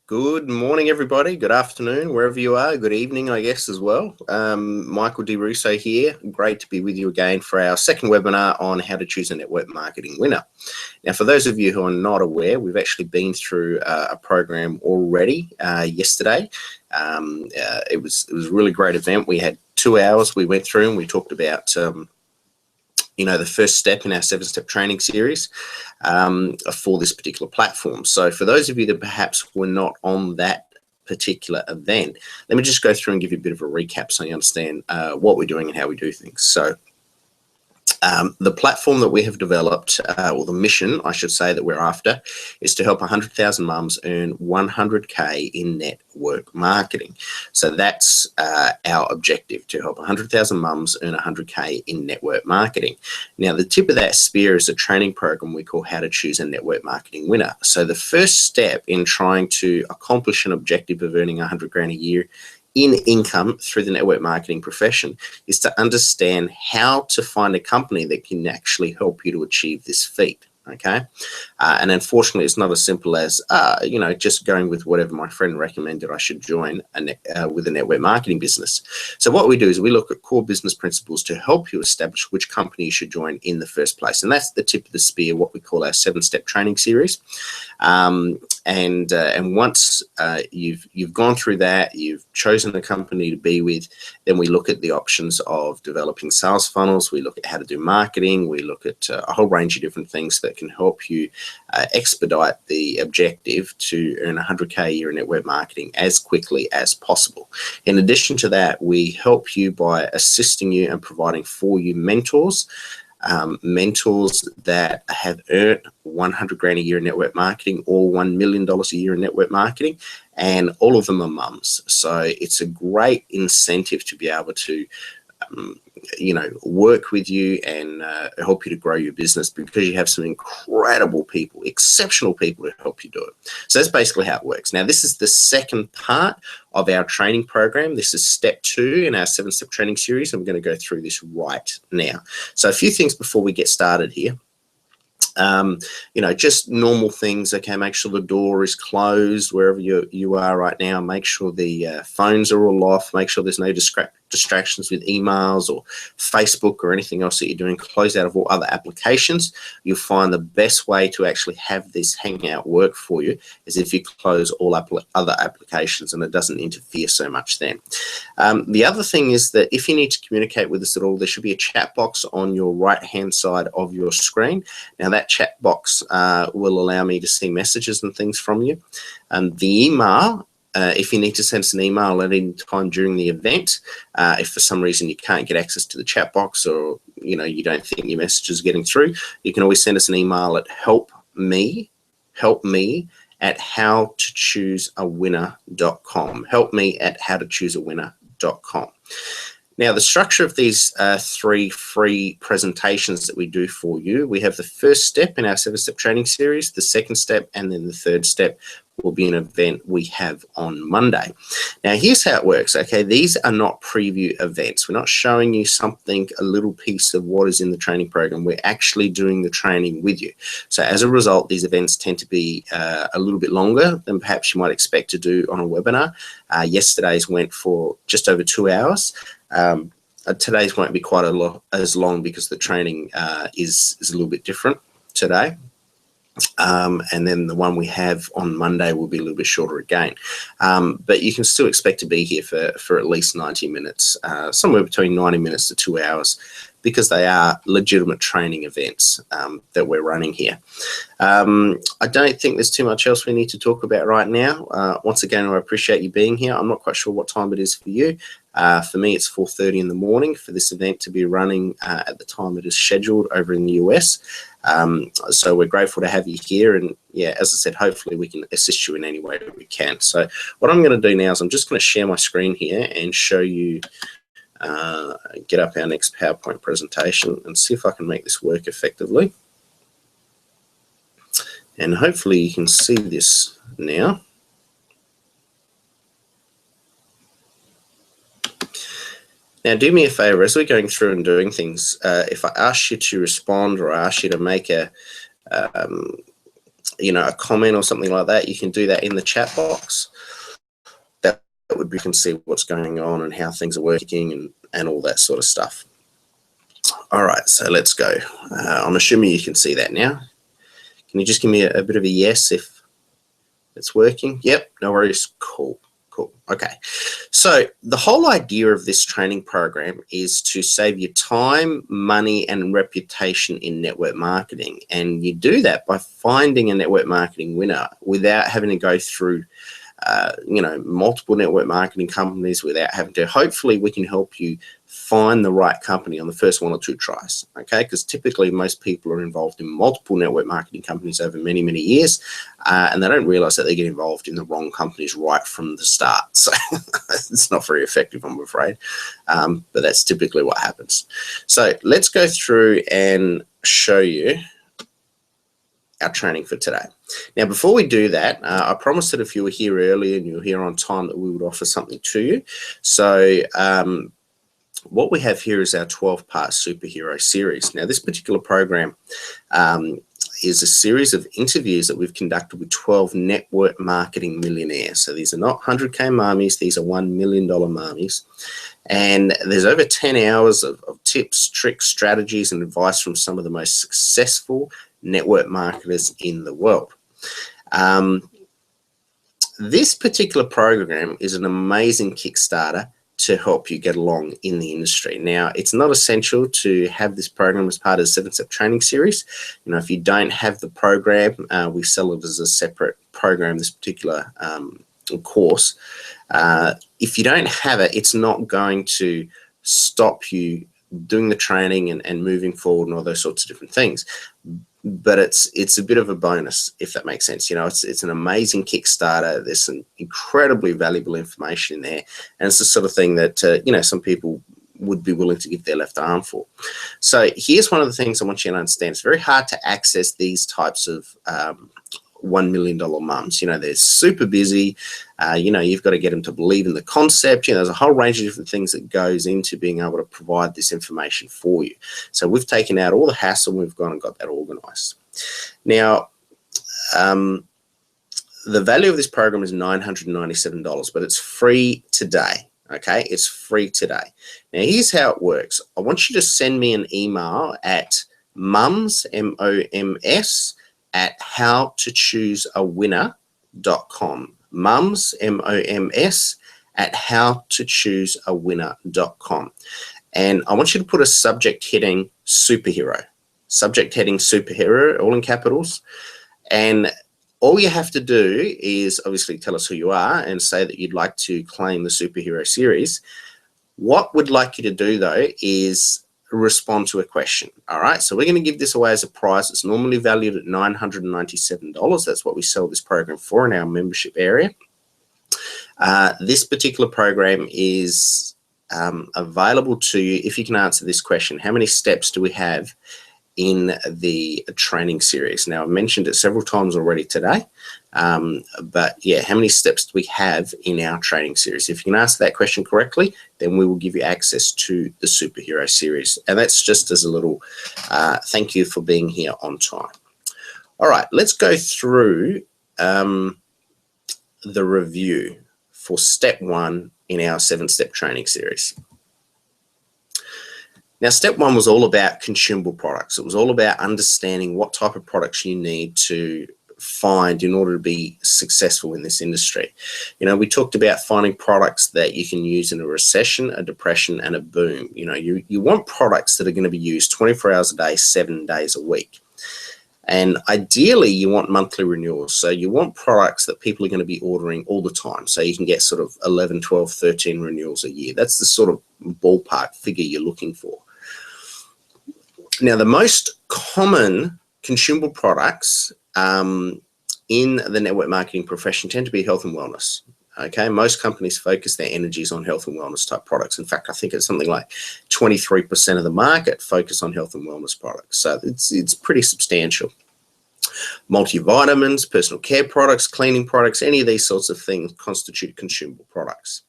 Good morning, everybody. Good afternoon, wherever you are. Good evening, I guess, as well. Michael Di Russo here. Great to be with you again for our second webinar on how to choose a network marketing winner. Now, for those of you who are not aware, we've actually been through a program already yesterday. It was a really great event. We had 2 hours we went through and we talked about the first step in our 7-step training series for this particular platform. So for those of you that perhaps were not on that particular event, let me just go through and give you a bit of a recap so you understand what we're doing and how we do things. So the platform that we have developed, or the mission, I should say, that we're after, is to help 100,000 mums earn 100K in network marketing. So that's our objective, to help 100,000 mums earn 100K in network marketing. Now, the tip of that spear is a training program we call How to Choose a Network Marketing Winner. So the first step in trying to accomplish an objective of earning 100 grand a year in income through the network marketing profession is to understand how to find a company that can actually help you to achieve this feat. Okay, and unfortunately, it's not as simple as just going with whatever my friend recommended I should join with a network marketing business. So what we do is we look at core business principles to help you establish which company you should join in the first place, and that's the tip of the spear, what we call our 7-step training series. And once you've gone through that, you've chosen a company to be with, then we look at the options of developing sales funnels. We look at how to do marketing. We look at a whole range of different things that can help you expedite the objective to earn 100K a year in network marketing as quickly as possible. In addition to that, we help you by assisting you and providing for you mentors that have earned 100 grand a year in network marketing or $1 million a year in network marketing, and all of them are mums. So it's a great incentive to be able to work with you and help you to grow your business, because you have some incredible people, exceptional people to help you do it. So that's basically how it works. Now, this is the second part of our training program. This is step 2 in our 7-step training series. I'm going to go through this right now. So a few things before we get started here. Just normal things. Okay, make sure the door is closed wherever you are right now. Make sure the phones are all off. Make sure there's no distractions with emails or Facebook or anything else that you're doing. Close out of all other applications. You'll find the best way to actually have this Hangout work for you is if you close all other applications and it doesn't interfere so much then. The other thing is that if you need to communicate with us at all, there should be a chat box on your right-hand side of your screen. Now, that chat box will allow me to see messages and things from you. The email, if you need to send us an email at any time during the event, if for some reason you can't get access to the chat box, or you don't think your message is getting through, you can always send us an email at helpme at howtochooseawinner.com. helpme at howtochooseawinner.com. Now, the structure of these 3 free presentations that we do for you, we have the first step in our 7-step training series, the second step, and then the third step will be an event we have on Monday. Now, here's how it works. Okay, these are not preview events. We're not showing you something, a little piece of what is in the training program. We're actually doing the training with you. So as a result, these events tend to be a little bit longer than perhaps you might expect to do on a webinar. Yesterday's went for just over 2 hours. Today's won't be quite as long because the training is a little bit different today. And then the one we have on Monday will be a little bit shorter again. But you can still expect to be here for at least 90 minutes, somewhere between 90 minutes to 2 hours, because they are legitimate training events that we're running here. I don't think there's too much else we need to talk about right now. Once again, I appreciate you being here. I'm not quite sure what time it is for you. For me, it's 4:30 in the morning for this event to be running at the time it is scheduled over in the US. So we're grateful to have you here. And yeah, as I said, hopefully we can assist you in any way that we can. So what I'm going to do now is I'm just going to share my screen here and show you, get up our next PowerPoint presentation and see if I can make this work effectively. And hopefully you can see this now. Now, do me a favor, as we're going through and doing things, if I ask you to respond or I ask you to make a comment or something like that, you can do that in the chat box. That would be, you can see what's going on and how things are working and all that sort of stuff. All right, so let's go. I'm assuming you can see that now. Can you just give me a bit of a yes if it's working? Yep, no worries. Cool. Okay, so the whole idea of this training program is to save you time, money, and reputation in network marketing. And you do that by finding a network marketing winner without having to go through multiple network marketing companies, without having to. Hopefully we can help you find the right company on the first 1 or 2 tries, okay? Because typically most people are involved in multiple network marketing companies over many years, and they don't realize that they get involved in the wrong companies right from the start. So it's not very effective, I'm afraid, but that's typically what happens. So let's go through and show you our training for today. Now, before we do that, I promised that if you were here early and you were here on time, that we would offer something to you. So what we have here is our 12-part superhero series. Now, this particular program is a series of interviews that we've conducted with 12 network marketing millionaires. So these are not 100K mommies, these are $1 million mommies. And there's over 10 hours of tips, tricks, strategies, and advice from some of the most successful network marketers in the world. This particular program is an amazing Kickstarter to help you get along in the industry. Now, it's not essential to have this program as part of the 7-step training series. If you don't have the program, we sell it as a separate program, this particular course. If you don't have it, it's not going to stop you doing the training and moving forward and all those sorts of different things. But it's a bit of a bonus, if that makes sense. It's an amazing Kickstarter. There's some incredibly valuable information in there, and it's the sort of thing that some people would be willing to give their left arm for. So here's one of the things I want you to understand. It's very hard to access these types of $1 million mums. They're super busy. You've got to get them to believe in the concept. There's a whole range of different things that goes into being able to provide this information for you. So we've taken out all the hassle. We've gone and got that organized. Now, the value of this program is $997, but it's free today. Okay, it's free today. Now, here's how it works. I want you to send me an email at mums, M-O-M-S, at howtochooseawinner.com. Mums, M-O-M-S, at howtochooseawinner.com. And I want you to put a subject heading superhero. Subject heading superhero, all in capitals. And all you have to do is obviously tell us who you are and say that you'd like to claim the superhero series. What we'd like you to do, though, is respond to a question. All right, so we're going to give this away as a prize. It's normally valued at $997. That's what we sell this program for in our membership area. This particular program is available to you if you can answer this question. How many steps do we have in the training series? Now, I've mentioned it several times already today, but yeah, how many steps do we have in our training series? If you can answer that question correctly, then we will give you access to the superhero series. And that's just as a little thank you for being here on time. All right, let's go through the review for step 1 in our 7-step training series. Now, step 1 was all about consumable products. It was all about understanding what type of products you need to find in order to be successful in this industry. We talked about finding products that you can use in a recession, a depression, and a boom. You want products that are going to be used 24 hours a day, 7 days a week. And ideally, you want monthly renewals. So you want products that people are going to be ordering all the time. So you can get sort of 11, 12, 13 renewals a year. That's the sort of ballpark figure you're looking for. Now, the most common consumable products in the network marketing profession tend to be health and wellness. Okay, most companies focus their energies on health and wellness type products. In fact, I think it's something like 23% of the market focus on health and wellness products. So it's pretty substantial. Multivitamins, personal care products, cleaning products, any of these sorts of things constitute consumable products.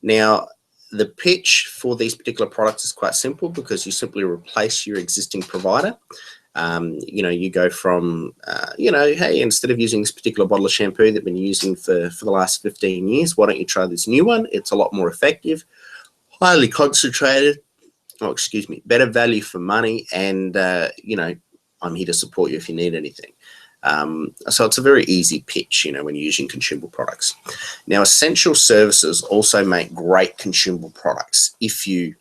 Now, the pitch for these particular products is quite simple because you simply replace your existing provider You go from, hey, instead of using this particular bottle of shampoo that I've been using for the last 15 years, why don't you try this new one? It's a lot more effective, highly concentrated, better value for money, and, I'm here to support you if you need anything. So it's a very easy pitch, when you're using consumable products. Now, essential services also make great consumable products if you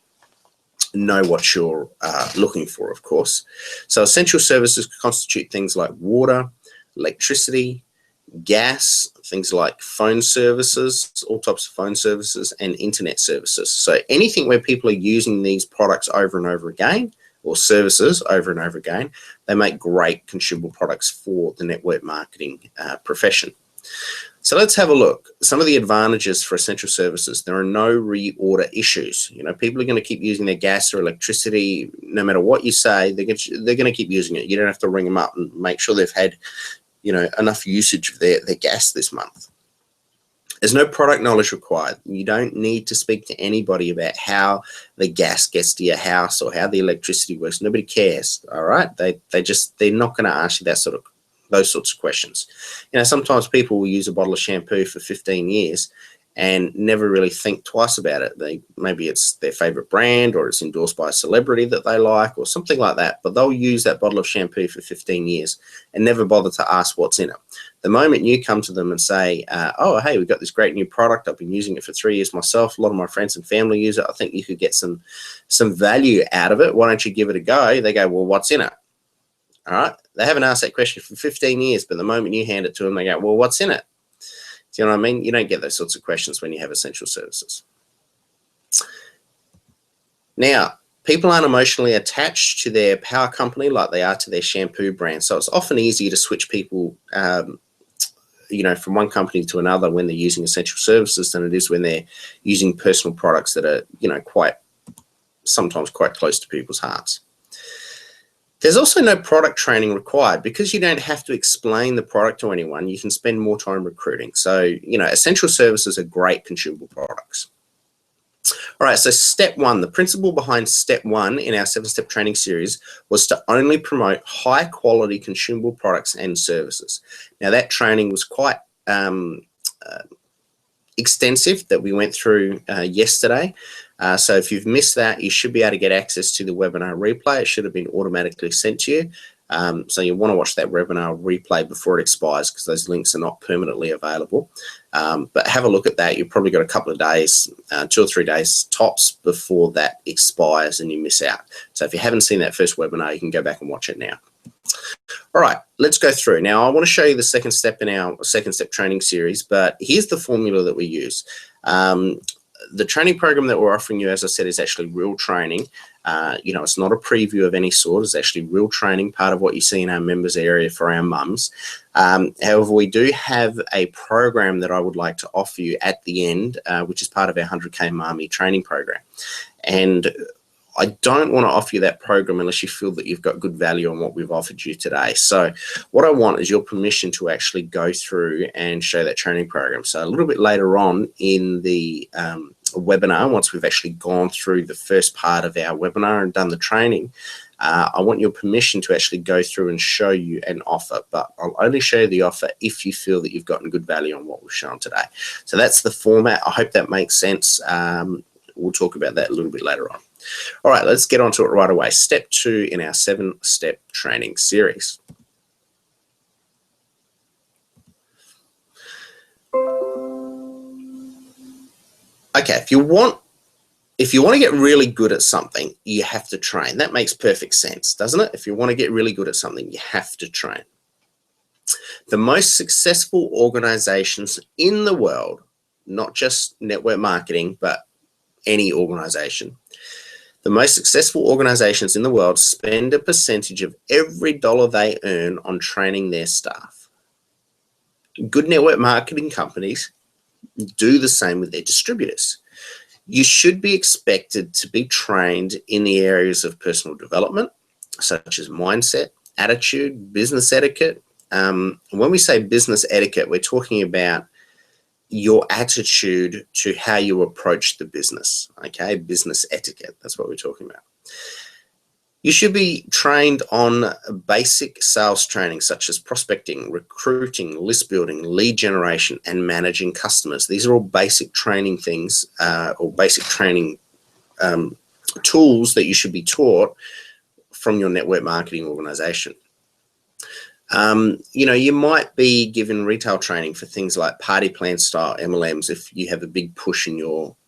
know what you're looking for, of course. So essential services constitute things like water, electricity, gas, things like phone services, all types of phone services, and internet services. So anything where people are using these products over and over again, or services over and over again, they make great consumable products for the network marketing profession. So let's have a look. Some of the advantages for essential services: there are no reorder issues. People are going to keep using their gas or electricity no matter what you say. They're going to keep using it. You don't have to ring them up and make sure they've had enough usage of their gas this month. There's no product knowledge required. You don't need to speak to anybody about how the gas gets to your house or how the electricity works. Nobody cares. All right, they're not going to ask you those sorts of questions. Sometimes people will use a bottle of shampoo for 15 years and never really think twice about it. Maybe it's their favorite brand, or it's endorsed by a celebrity that they like, or something like that, but they'll use that bottle of shampoo for 15 years and never bother to ask what's in it. The moment you come to them and say, oh, hey, we've got this great new product, I've been using it for 3 years myself, a lot of my friends and family use it, I think you could get some value out of it, why don't you give it a go? They go, well, what's in it? All right, they haven't asked that question for 15 years, but the moment you hand it to them, they go, well, what's in it? Do you know what I mean? You don't get those sorts of questions when you have essential services. Now, people aren't emotionally attached to their power company like they are to their shampoo brand. So it's often easier to switch people, from one company to another when they're using essential services than it is when they're using personal products that are, sometimes quite close to people's hearts. There's also no product training required. Because you don't have to explain the product to anyone, you can spend more time recruiting. So, essential services are great consumable products. All right, so step one, the principle behind step one in our 7-step training series was to only promote high quality consumable products and services. Now, that training was quite extensive that we went through yesterday. So if you've missed that, you should be able to get access to the webinar replay. It should have been automatically sent to you. So you want to watch that webinar replay before it expires, because those links are not permanently available. But have a look at that. You've probably got a couple of days, 2 or 3 days tops, before that expires and you miss out. So if you haven't seen that first webinar, you can go back and watch it now. All right, let's go through. Now, I want to show you the second step in our 2nd-step training series, but here's the formula that we use. The training program that we're offering you, as I said, is actually real training. It's not a preview of any sort. It's actually real training, part of what you see in our members area for our mums. However, we do have a program that I would like to offer you at the end, which is part of our 100K Mummy training program. And I don't want to offer you that program unless you feel that you've got good value on what we've offered you today. So what I want is your permission to actually go through and show that training program. So a little bit later on in the webinar, once we've actually gone through the first part of our webinar and done the training, I want your permission to actually go through and show you an offer, but I'll only show you the offer if you feel that you've gotten good value on what we've shown today. So that's the format. I hope that makes sense. We'll talk about that a little bit later on. All right, let's get on to it right away. Step 2 in our 7-step training series. Okay, if you want to get really good at something, you have to train. That makes perfect sense, doesn't it? If you want to get really good at something, you have to train. The most successful organizations in the world, not just network marketing, but any organization, the most successful organizations in the world spend a percentage of every dollar they earn on training their staff. Good network marketing companies do the same with their distributors. You should be expected to be trained in the areas of personal development, such as mindset, attitude, business etiquette. When we say business etiquette, we're talking about your attitude to how you approach the business, okay? Business etiquette, that's what we're talking about. You should be trained on basic sales training such as prospecting, recruiting, list building, lead generation, and managing customers. These are all basic training things or basic training tools that you should be taught from your network marketing organization. You might be given retail training for things like party plan style MLMs if you have a big push in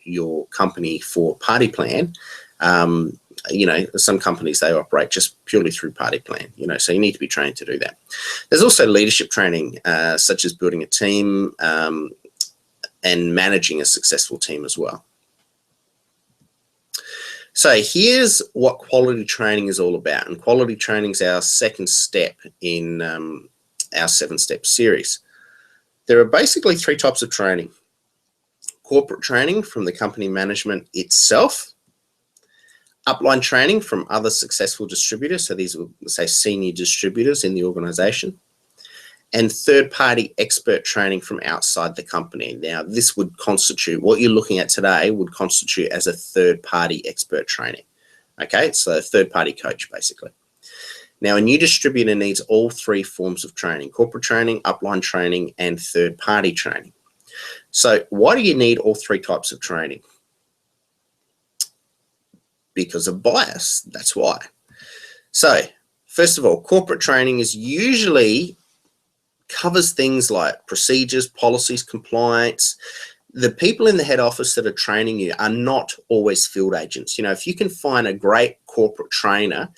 your company for party plan. Some companies, they operate just purely through party plan, so you need to be trained to do that. There's also leadership training, such as building a team and managing a successful team as well. So here's what quality training is all about. And quality training is our second step in our 7-step series. There are basically 3 types of training. Corporate training from the company management itself, upline training from other successful distributors, so these are, say, senior distributors in the organization, and third-party expert training from outside the company. Now, this would constitute, what you're looking at today would constitute as a third-party expert training. Okay, so a third-party coach, basically. Now, a new distributor needs all 3 forms of training: corporate training, upline training, and third-party training. So why do you need all 3 types of training? Because of bias, that's why. So, first of all, corporate training is usually covers things like procedures, policies, compliance. The people in the head office that are training you are not always field agents. If you can find a great corporate trainer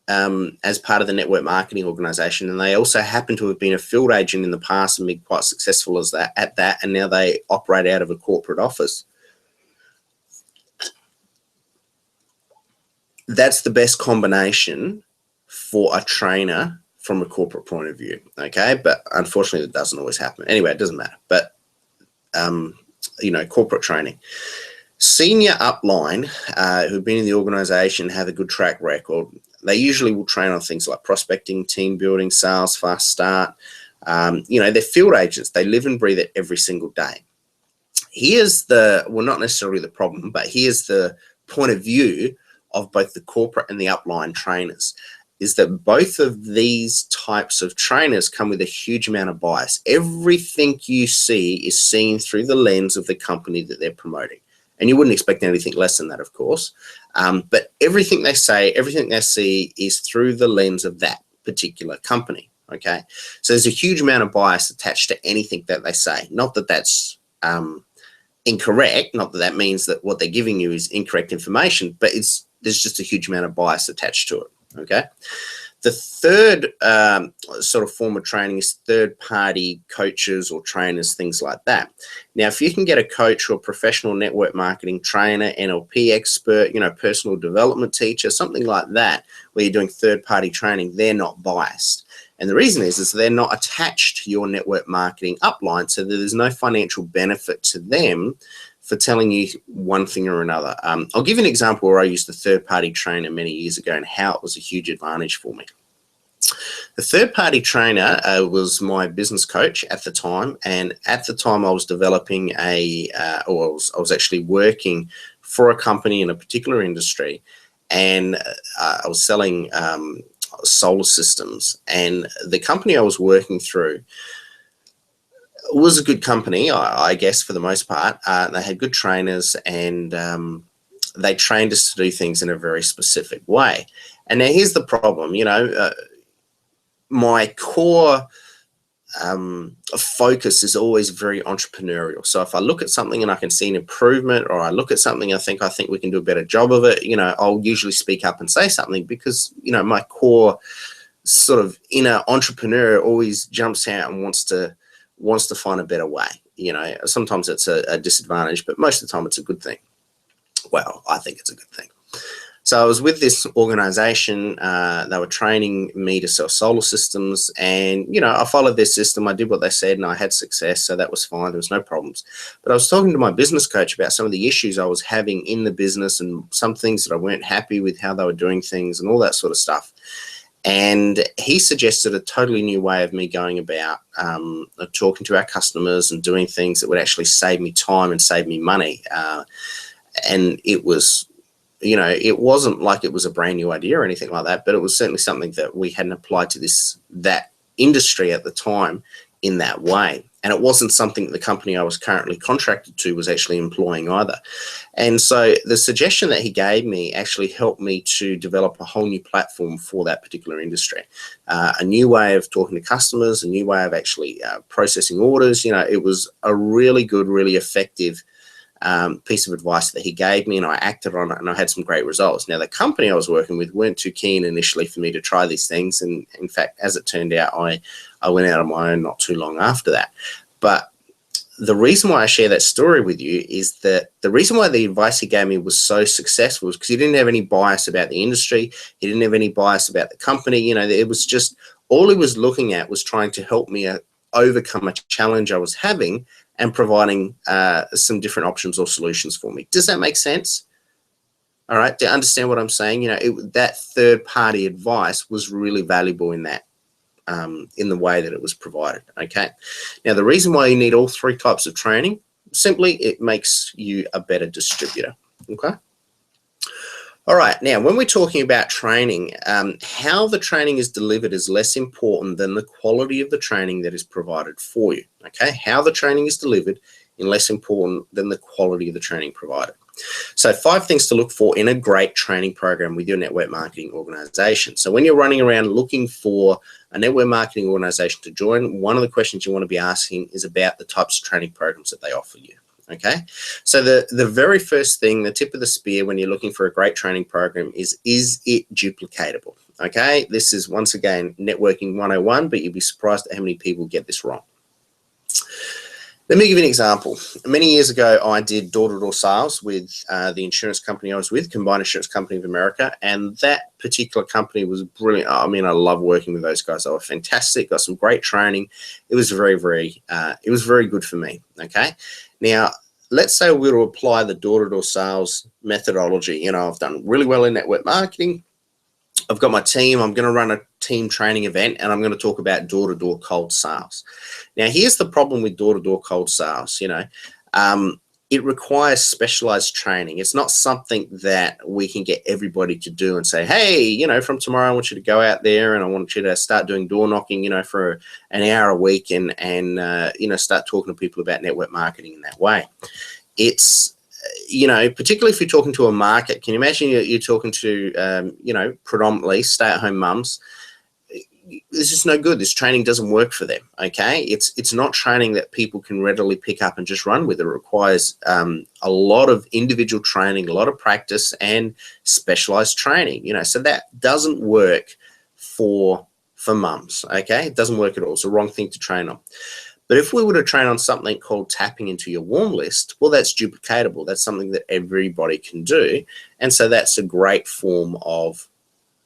as part of the network marketing organization, and they also happen to have been a field agent in the past and been quite successful at that, and now they operate out of a corporate office, that's the best combination for a trainer from a corporate point of view, okay? But unfortunately, that doesn't always happen. Anyway, it doesn't matter. But, corporate training. Senior upline who've been in the organization have a good track record. They usually will train on things like prospecting, team building, sales, fast start. They're field agents. They live and breathe it every single day. Here's not necessarily the problem, but here's the point of view of both the corporate and the upline trainers, is that both of these types of trainers come with a huge amount of bias. Everything you see is seen through the lens of the company that they're promoting. And you wouldn't expect anything less than that, of course. But everything they say, everything they see is through the lens of that particular company, okay? So there's a huge amount of bias attached to anything that they say. Not that that's incorrect, not that that means that what they're giving you is incorrect information, but there's just a huge amount of bias attached to it, okay? The third sort of form of training is third-party coaches or trainers, things like that. Now, if you can get a coach or professional network marketing trainer, NLP expert, personal development teacher, something like that, where you're doing third-party training, they're not biased. And the reason is they're not attached to your network marketing upline, so there's no financial benefit to them for telling you one thing or another. I'll give you an example where I used a third-party trainer many years ago and how it was a huge advantage for me. The third-party trainer was my business coach at the time, and at the time I was developing I was actually working for a company in a particular industry, and I was selling solar systems, and the company I was working through was a good company, I guess, for the most part. They had good trainers, and they trained us to do things in a very specific way. And now here's the problem, my core focus is always very entrepreneurial. So if I look at something and I can see an improvement, or I look at something I think we can do a better job of it, I'll usually speak up and say something because, my core sort of inner entrepreneur always jumps out and wants to find a better way. Sometimes it's a disadvantage, but most of the time it's a good thing. Well, I think it's a good thing. So I was with this organization. They were training me to sell solar systems, and I followed their system. I did what they said, and I had success, so that was fine. There was no problems. But I was talking to my business coach about some of the issues I was having in the business and some things that I weren't happy with how they were doing things and all that sort of stuff. And he suggested a totally new way of me going about talking to our customers and doing things that would actually save me time and save me money. And it was you know, it wasn't like it was a brand new idea or anything like that, but it was certainly something that we hadn't applied to that industry at the time in that way. And it wasn't something the company I was currently contracted to was actually employing either. And so the suggestion that he gave me actually helped me to develop a whole new platform for that particular industry, a new way of talking to customers, a new way of actually processing orders. You know, it was a really good, really effective piece of advice that he gave me, and I acted on it, and I had some great results. Now, the company I was working with weren't too keen initially for me to try these things, and in fact, as it turned out, I went out on my own not too long after that. But the reason why I share that story with you is that the reason why the advice he gave me was so successful was because he didn't have any bias about the industry. He didn't have any bias about the company. You know, it was just all he was looking at was trying to help me overcome a challenge I was having and providing some different options or solutions for me. Does that make sense? All right. Do you understand what I'm saying? You know, that third-party advice was really valuable in that, in the way that it was provided. Okay. Now, the reason why you need all three types of training, simply it makes you a better distributor. Okay. All right. Now, when we're talking about training, how the training is delivered is less important than the quality of the training that is provided for you. Okay. How the training is delivered is less important than the quality of the training provided. So 5 things to look for in a great training program with your network marketing organization. So when you're running around looking for a network marketing organization to join, one of the questions you want to be asking is about the types of training programs that they offer you. Okay, so the very first thing, the tip of the spear when you're looking for a great training program is it duplicatable? Okay, this is once again networking 101, but you'll be surprised at how many people get this wrong. Let me give you an example. Many years ago, I did door-to-door sales with the insurance company I was with, Combined Insurance Company of America, and that particular company was brilliant. I mean, I love working with those guys. They were fantastic, got some great training. It was very good for me, okay? Now, let's say we were to apply the door-to-door sales methodology. You know, I've done really well in network marketing. I've got my team. I'm going to run a team training event, and I'm going to talk about door-to-door cold sales. Now, here's the problem with door-to-door cold sales. You know, it requires specialized training. It's not something that we can get everybody to do and say, hey, you know, from tomorrow I want you to go out there and I want you to start doing door knocking, you know, for an hour a week and you know, start talking to people about network marketing in that way. It's, you know, particularly if you're talking to a market, can you imagine you're talking to, you know, predominantly stay-at-home mums? This is no good. This training doesn't work for them. Okay, it's not training that people can readily pick up and just run with. It requires a lot of individual training, a lot of practice, and specialized training. You know, so that doesn't work for mums. Okay, it doesn't work at all. It's the wrong thing to train on. But if we were to train on something called tapping into your warm list, well, that's duplicatable. That's something that everybody can do, and so that's a great form of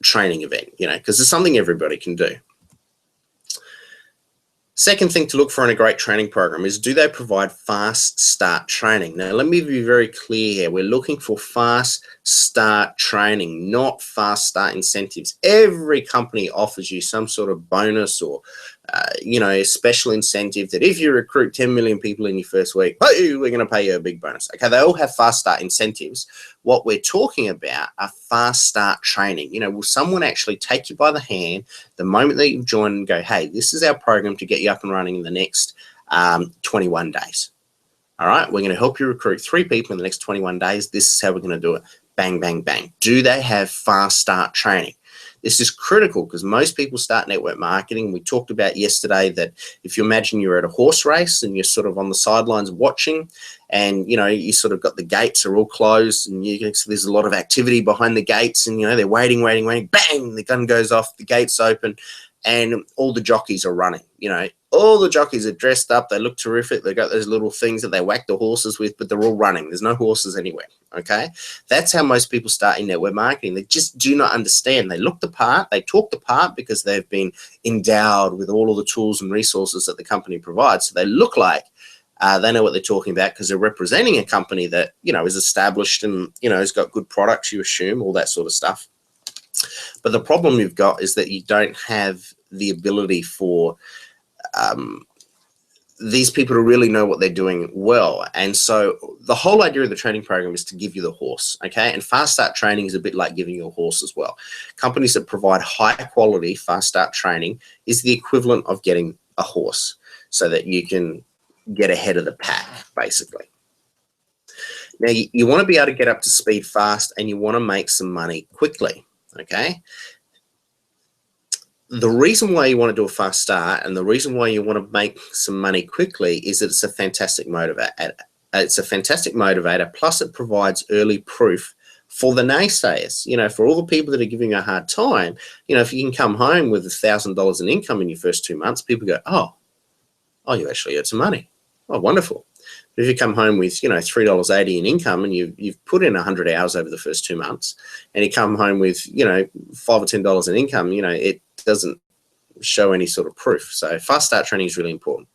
training event, you know, because it's something everybody can do. Second thing to look for in a great training program is, do they provide fast start training? Now, let me be very clear here. We're looking for fast start training, not fast start incentives. Every company offers you some sort of bonus or, you know, a special incentive that if you recruit 10 million people in your first week, hey, we're going to pay you a big bonus. Okay, they all have fast start incentives. What we're talking about are fast start training. You know, will someone actually take you by the hand the moment that you've joined and go, hey, this is our program to get you up and running in the next 21 days. All right, we're going to help you recruit 3 people in the next 21 days. This is how we're going to do it. Bang, bang, bang. Do they have fast start training? This is critical because most people start network marketing. We talked about yesterday that if you imagine you're at a horse race and you're sort of on the sidelines watching, and, you know, you sort of got the gates are all closed and you can see there's a lot of activity behind the gates, and, you know, they're waiting, bang, the gun goes off, the gates open, and all the jockeys are running. You know, all the jockeys are dressed up. They look terrific. They got those little things that they whack the horses with, but they're all running. There's no horses anywhere. Okay. That's how most people start in network marketing. They just do not understand. They look the part, they talk the part because they've been endowed with all of the tools and resources that the company provides. So they look like they know what they're talking about because they're representing a company that, you know, is established and, you know, has got good products, you assume, all that sort of stuff. But the problem you've got is that you don't have the ability for these people to really know what they're doing well. And so the whole idea of the training program is to give you the horse, okay? And fast start training is a bit like giving you a horse as well. Companies that provide high quality fast start training is the equivalent of getting a horse so that you can get ahead of the pack, basically. Now, you want to be able to get up to speed fast and you want to make some money quickly, okay? The reason why you want to do a fast start and the reason why you want to make some money quickly is that it's a fantastic motivator. It's a fantastic motivator, plus it provides early proof for the naysayers, you know, for all the people that are giving you a hard time. You know, if you can come home with $1,000 in income in your first 2 months, people go, oh, you actually earned some money. Oh, wonderful. But if you come home with, you know, $3.80 in income and you've put in 100 hours over the first 2 months, and you come home with, you know, $5 or $10 in income, you know, it doesn't show any sort of proof. So fast start training is really important.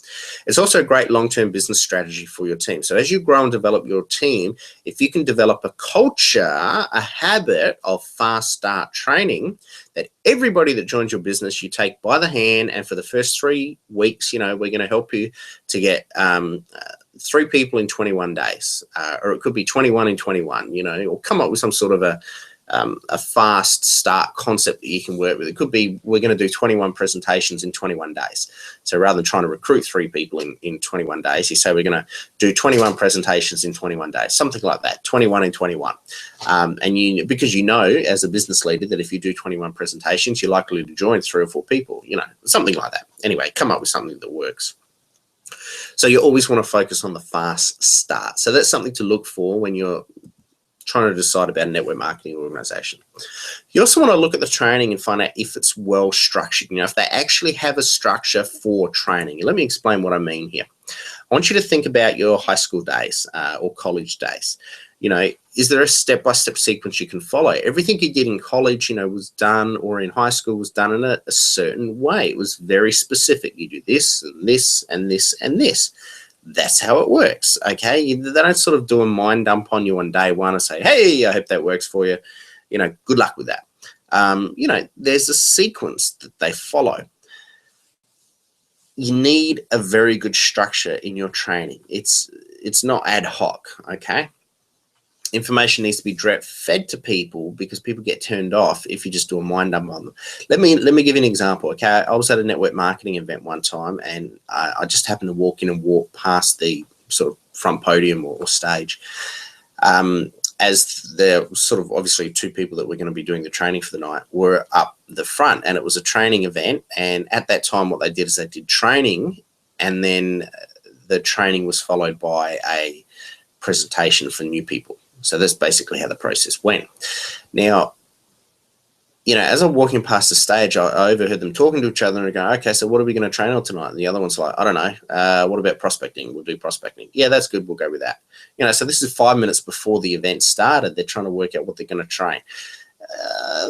It's also a great long-term business strategy for your team. So as you grow and develop your team, if you can develop a culture, a habit of fast start training that everybody that joins your business, you take by the hand, and for the first 3 weeks, you know, we're going to help you to get 3 people in 21 days, or it could be 21 in 21, you know, or come up with some sort of a fast start concept that you can work with. It could be, we're going to do 21 presentations in 21 days. So rather than trying to recruit 3 people in 21 days, you say we're going to do 21 presentations in 21 days, something like that, 21 in 21. And you, because you know, as a business leader, that if you do 21 presentations, you're likely to join 3 or 4 people, you know, something like that. Anyway, come up with something that works. So you always want to focus on the fast start. So that's something to look for when you're trying to decide about a network marketing organization. You also want to look at the training and find out if it's well structured, you know, if they actually have a structure for training. Let me explain what I mean here. I want you to think about your high school days or college days. You know, is there a step-by-step sequence you can follow? Everything you did in college, you know, was done, or in high school was done in a certain way. It was very specific. You do this and this and this and this. That's how it works, okay? They don't sort of do a mind dump on you on day one and say, hey, I hope that works for you. You know, good luck with that. You know, there's a sequence that they follow. You need a very good structure in your training. It's not ad hoc, okay? Information needs to be direct fed to people, because people get turned off if you just do a mind dump on them. Let me give you an example, okay? I was at a network marketing event one time, and I just happened to walk in and walk past the sort of front podium or stage, as there sort of obviously 2 people that were going to be doing the training for the night were up the front, and it was a training event. And at that time, what they did is they did training, and then the training was followed by a presentation for new people. So that's basically how the process went. Now, you know, as I'm walking past the stage, I overheard them talking to each other and go, okay, so what are we going to train on tonight? And the other one's like, I don't know. What about prospecting? We'll do prospecting. Yeah, that's good. We'll go with that. You know, so this is 5 minutes before the event started. They're trying to work out what they're going to train.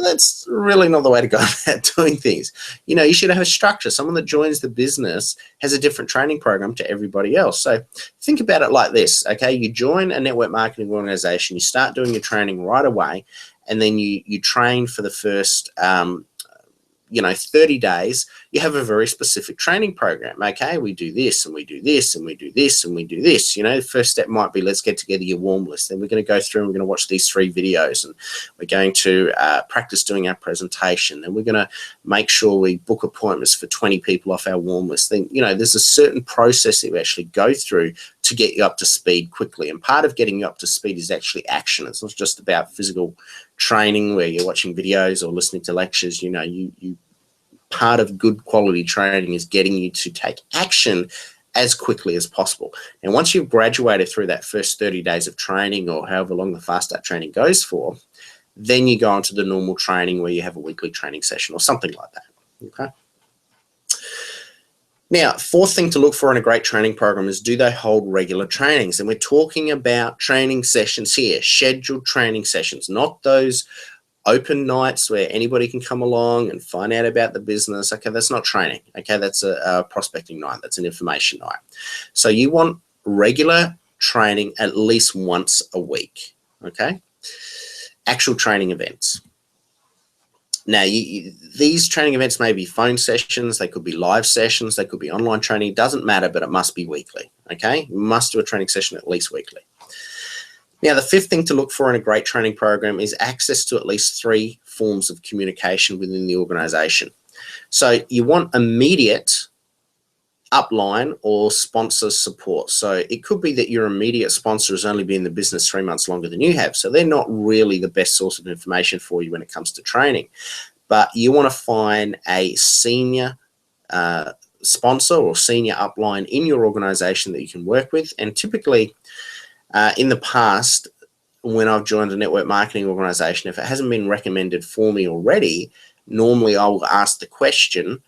That's really not the way to go about doing things. You know, you should have a structure. Someone that joins the business has a different training program to everybody else. So think about it like this, okay? You join a network marketing organization, you start doing your training right away, and then you train for the first, you know, 30 days. You have a very specific training program. Okay, we do this and we do this and we do this and we do this. You know, the first step might be, let's get together your warm list. Then we're going to go through and we're going to watch these 3 videos, and we're going to practice doing our presentation. And we're going to make sure we book appointments for 20 people off our warm list. Then, you know, there's a certain process that we actually go through to get you up to speed quickly. And part of getting you up to speed is actually action. It's not just about physical training where you're watching videos or listening to lectures. You know, part of good quality training is getting you to take action as quickly as possible. And once you've graduated through that first 30 days of training, or however long the fast start training goes for, then you go on to the normal training where you have a weekly training session or something like that, okay? Now, 4th thing to look for in a great training program is, do they hold regular trainings? And we're talking about training sessions here, scheduled training sessions, not those open nights where anybody can come along and find out about the business. Okay, that's not training. Okay, that's a prospecting night. That's an information night. So you want regular training at least once a week, okay? Actual training events. Now, these training events may be phone sessions, they could be live sessions, they could be online training, it doesn't matter, but it must be weekly, okay? You must do a training session at least weekly. Now, the fifth thing to look for in a great training program is access to at least 3 forms of communication within the organization. So you want immediate upline or sponsor support. So it could be that your immediate sponsor has only been in the business 3 months longer than you have. So they're not really the best source of information for you when it comes to training. But you want to find a senior sponsor or senior upline in your organization that you can work with. And typically in the past, when I've joined a network marketing organization, if it hasn't been recommended for me already, normally I will ask the question,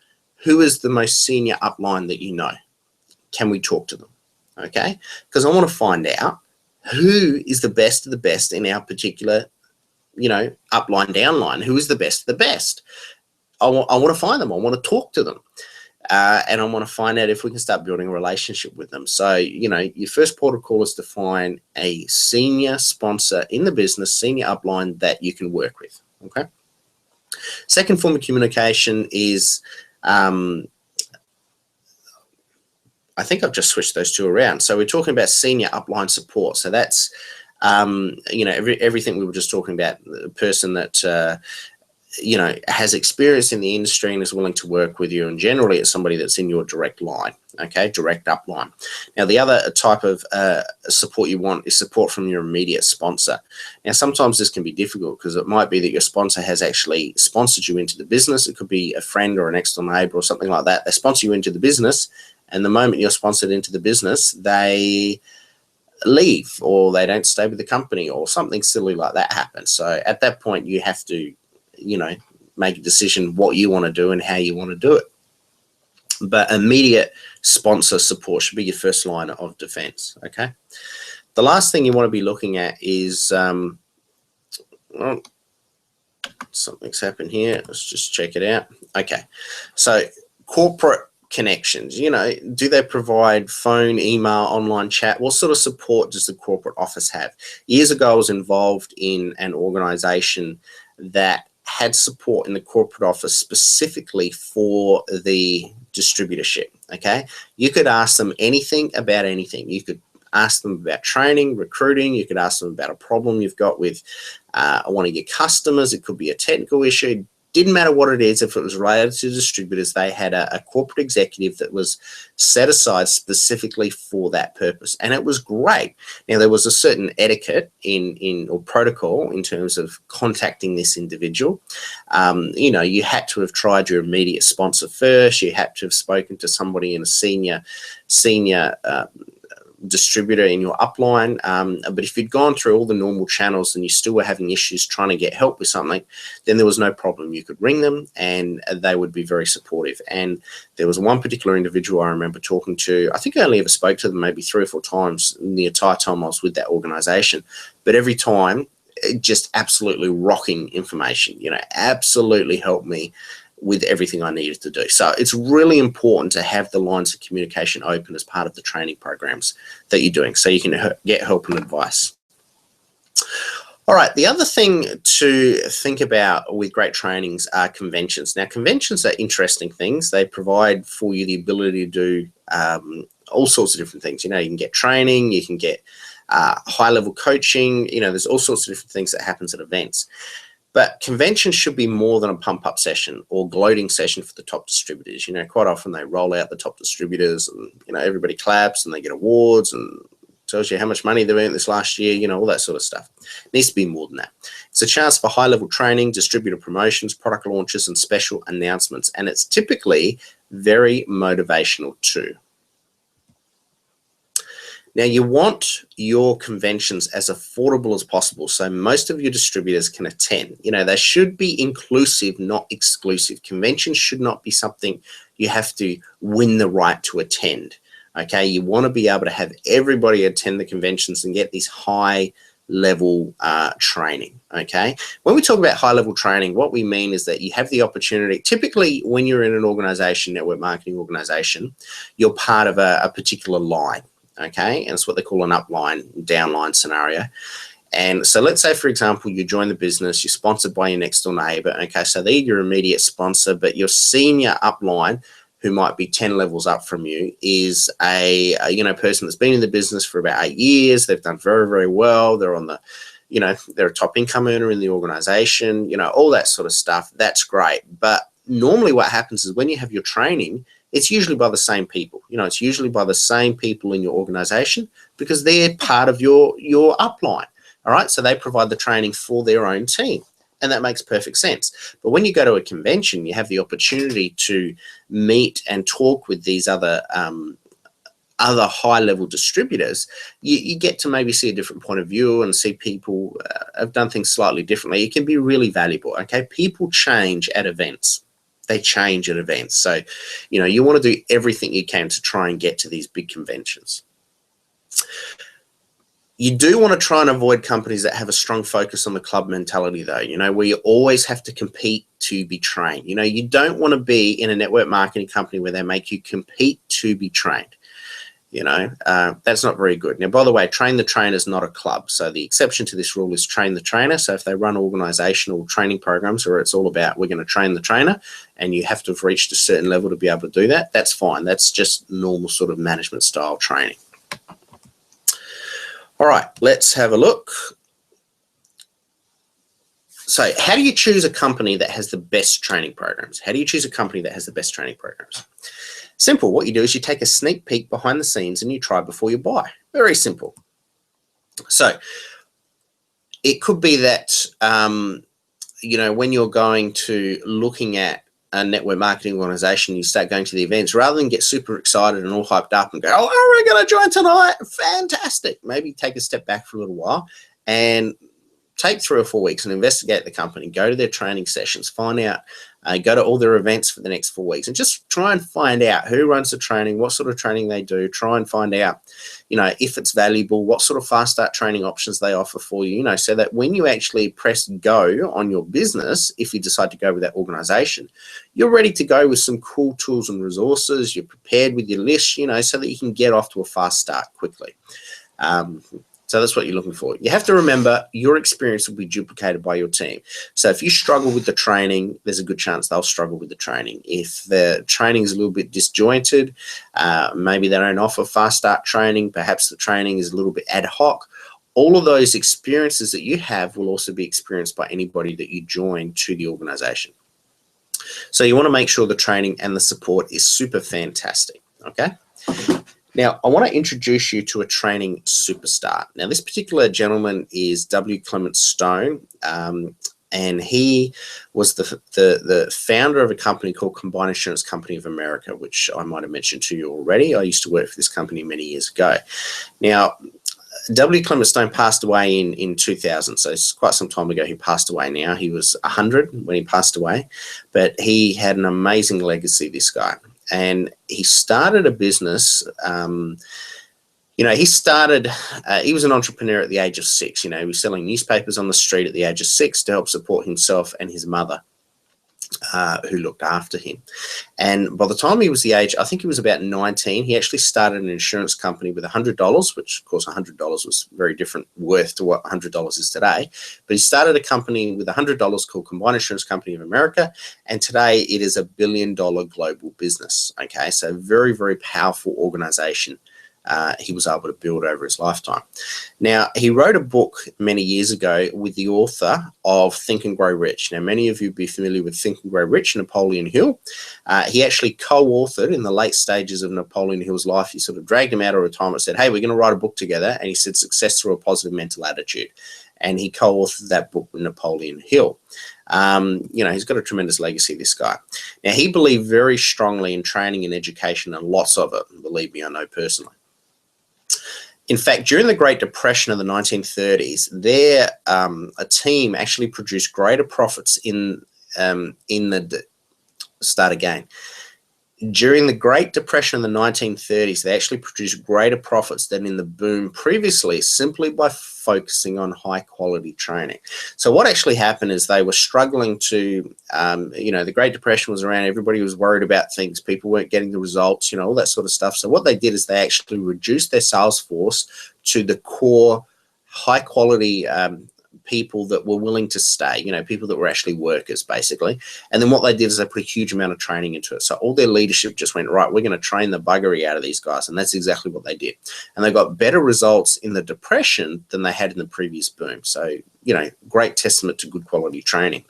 who is the most senior upline that you know? Can we talk to them? Okay, because I want to find out who is the best of the best in our particular, upline, downline. Who is the best of the best? I want to find them. I want to talk to them. And I want to find out if we can start building a relationship with them. So, your first port of call is to find a senior sponsor in the business, senior upline that you can work with. Okay. Second form of communication is, I think I've just switched those two around. So we're talking about senior upline support. So that's, everything we were just talking about, the person that, has experience in the industry and is willing to work with you. And generally it's somebody that's in your direct line, okay, direct upline. Now, the other type of support you want is support from your immediate sponsor. Now, sometimes this can be difficult because it might be that your sponsor has actually sponsored you into the business. It could be a friend or an next door neighbor or something like that. They sponsor you into the business, and the moment you're sponsored into the business, they leave or they don't stay with the company or something silly like that happens. So at that point, you have to make a decision what you want to do and how you want to do it. But immediate sponsor support should be your first line of defense, okay? The last thing you want to be looking at is, well, something's happened here. Let's just check it out. Okay, so corporate connections, do they provide phone, email, online chat? What sort of support does the corporate office have? Years ago, I was involved in an organization that had support in the corporate office specifically for the distributorship, okay? You could ask them anything about anything. You could ask them about training, recruiting. You could ask them about a problem you've got with one of your customers. It could be a technical issue. Didn't matter what it is. If it was related to distributors, they had a corporate executive that was set aside specifically for that purpose, and it was great. Now, there was a certain etiquette or protocol in terms of contacting this individual. You had to have tried your immediate sponsor first. You had to have spoken to somebody in a senior distributor in your upline. But if you'd gone through all the normal channels and you still were having issues trying to get help with something, then there was no problem. You could ring them and they would be very supportive. And there was one particular individual I remember talking to. I think I only ever spoke to them maybe 3 or 4 times in the entire time I was with that organization. But every time, just absolutely rocking information, absolutely helped me with everything I needed to do. So it's really important to have the lines of communication open as part of the training programs that you're doing so you can get help and advice. All right, the other thing to think about with great trainings are conventions. Now, conventions are interesting things. They provide for you the ability to do all sorts of different things. You can get training, you can get high-level coaching. There's all sorts of different things that happens at events. But conventions should be more than a pump-up session or gloating session for the top distributors. Quite often they roll out the top distributors and, everybody claps and they get awards and tells you how much money they've earned this last year, all that sort of stuff. It needs to be more than that. It's a chance for high-level training, distributor promotions, product launches, and special announcements. And it's typically very motivational too. Now, you want your conventions as affordable as possible so most of your distributors can attend. They should be inclusive, not exclusive. Conventions should not be something you have to win the right to attend, okay? You want to be able to have everybody attend the conventions and get this high-level training, okay? When we talk about high-level training, what we mean is that you have the opportunity. Typically, when you're in an organization, network marketing organization, you're part of a particular line. Okay, and it's what they call an upline, downline scenario. And so let's say, for example, you join the business, you're sponsored by your next door neighbor. Okay, so they're your immediate sponsor, but your senior upline, who might be 10 levels up from you, is a person that's been in the business for about 8 years. They've done very, very well. They're on the, they're a top income earner in the organization, all that sort of stuff. That's great. But normally what happens is when you have your training, it's usually by the same people. It's usually by the same people in your organization because they're part of your upline. All right, so they provide the training for their own team, and that makes perfect sense. But when you go to a convention, you have the opportunity to meet and talk with these other high-level distributors. You get to maybe see a different point of view and see people have done things slightly differently. It can be really valuable. Okay, people change at events. They change at events. So, you want to do everything you can to try and get to these big conventions. You do want to try and avoid companies that have a strong focus on the club mentality, though, where you always have to compete to be trained. You don't want to be in a network marketing company where they make you compete to be trained. That's not very good. Now, by the way, train the trainer is not a club. So the exception to this rule is train the trainer. So if they run organizational training programs where it's all about we're going to train the trainer and you have to have reached a certain level to be able to do that, that's fine. That's just normal sort of management style training. All right, let's have a look. So how do you choose a company that has the best training programs? How do you choose a company that has the best training programs? Simple. What you do is you take a sneak peek behind the scenes and you try before you buy. Very simple. So it could be that, when you're going to looking at a network marketing organization, you start going to the events, rather than get super excited and all hyped up and go, oh, we're going to join tonight. Fantastic. Maybe take a step back for a little while and take 3 or 4 weeks and investigate the company, go to their training sessions, find out, go to all their events for the next 4 weeks and just try and find out who runs the training, what sort of training they do, try and find out, if it's valuable, what sort of fast start training options they offer for you, so that when you actually press go on your business, if you decide to go with that organization, you're ready to go with some cool tools and resources, you're prepared with your list, so that you can get off to a fast start quickly. So that's what you're looking for. You have to remember your experience will be duplicated by your team. So if you struggle with the training, there's a good chance they'll struggle with the training. If the training is a little bit disjointed, maybe they don't offer fast start training, perhaps the training is a little bit ad hoc, all of those experiences that you have will also be experienced by anybody that you join to the organization. So you want to make sure the training and the support is super fantastic, okay? Now, I want to introduce you to a training superstar. Now, this particular gentleman is W. Clement Stone, and he was the founder of a company called Combined Insurance Company of America, which I might have mentioned to you already. I used to work for this company many years ago. Now, W. Clement Stone passed away in 2000, so it's quite some time ago. He passed away now. He was 100 when he passed away, but he had an amazing legacy, this guy. And he started a business, he was an entrepreneur at the age of 6, he was selling newspapers on the street at the age of 6 to help support himself and his mother, who looked after him. And by the time he was the age, I think he was about 19, he actually started an insurance company with $100, which of course $100 was very different worth to what $100 is today. But he started a company with $100 called Combined Insurance Company of America. And today it is $1 billion global business. Okay, so very, very powerful organization. He was able to build over his lifetime. Now, he wrote a book many years ago with the author of Think and Grow Rich. Now, many of you will be familiar with Think and Grow Rich, Napoleon Hill. He actually co-authored in the late stages of Napoleon Hill's life. He sort of dragged him out of retirement and said, hey, we're going to write a book together. And he said, Success Through a Positive Mental Attitude. And he co-authored that book with Napoleon Hill. He's got a tremendous legacy, this guy. Now, he believed very strongly in training and education, and lots of it. Believe me, I know personally. In fact, during the Great Depression of the 1930s, a team actually produced greater profits start again. During the Great Depression of the 1930s, they actually produced greater profits than in the boom previously, simply by focusing on high quality training. So what actually happened is they were struggling to, the Great Depression was around, everybody was worried about things, people weren't getting the results, all that sort of stuff. So what they did is they actually reduced their sales force to the core high quality people that were willing to stay, people that were actually workers, basically. And then what they did is they put a huge amount of training into it. So all their leadership just went, right, we're going to train the buggery out of these guys. And that's exactly what they did. And they got better results in the Depression than they had in the previous boom. So, great testament to good quality training.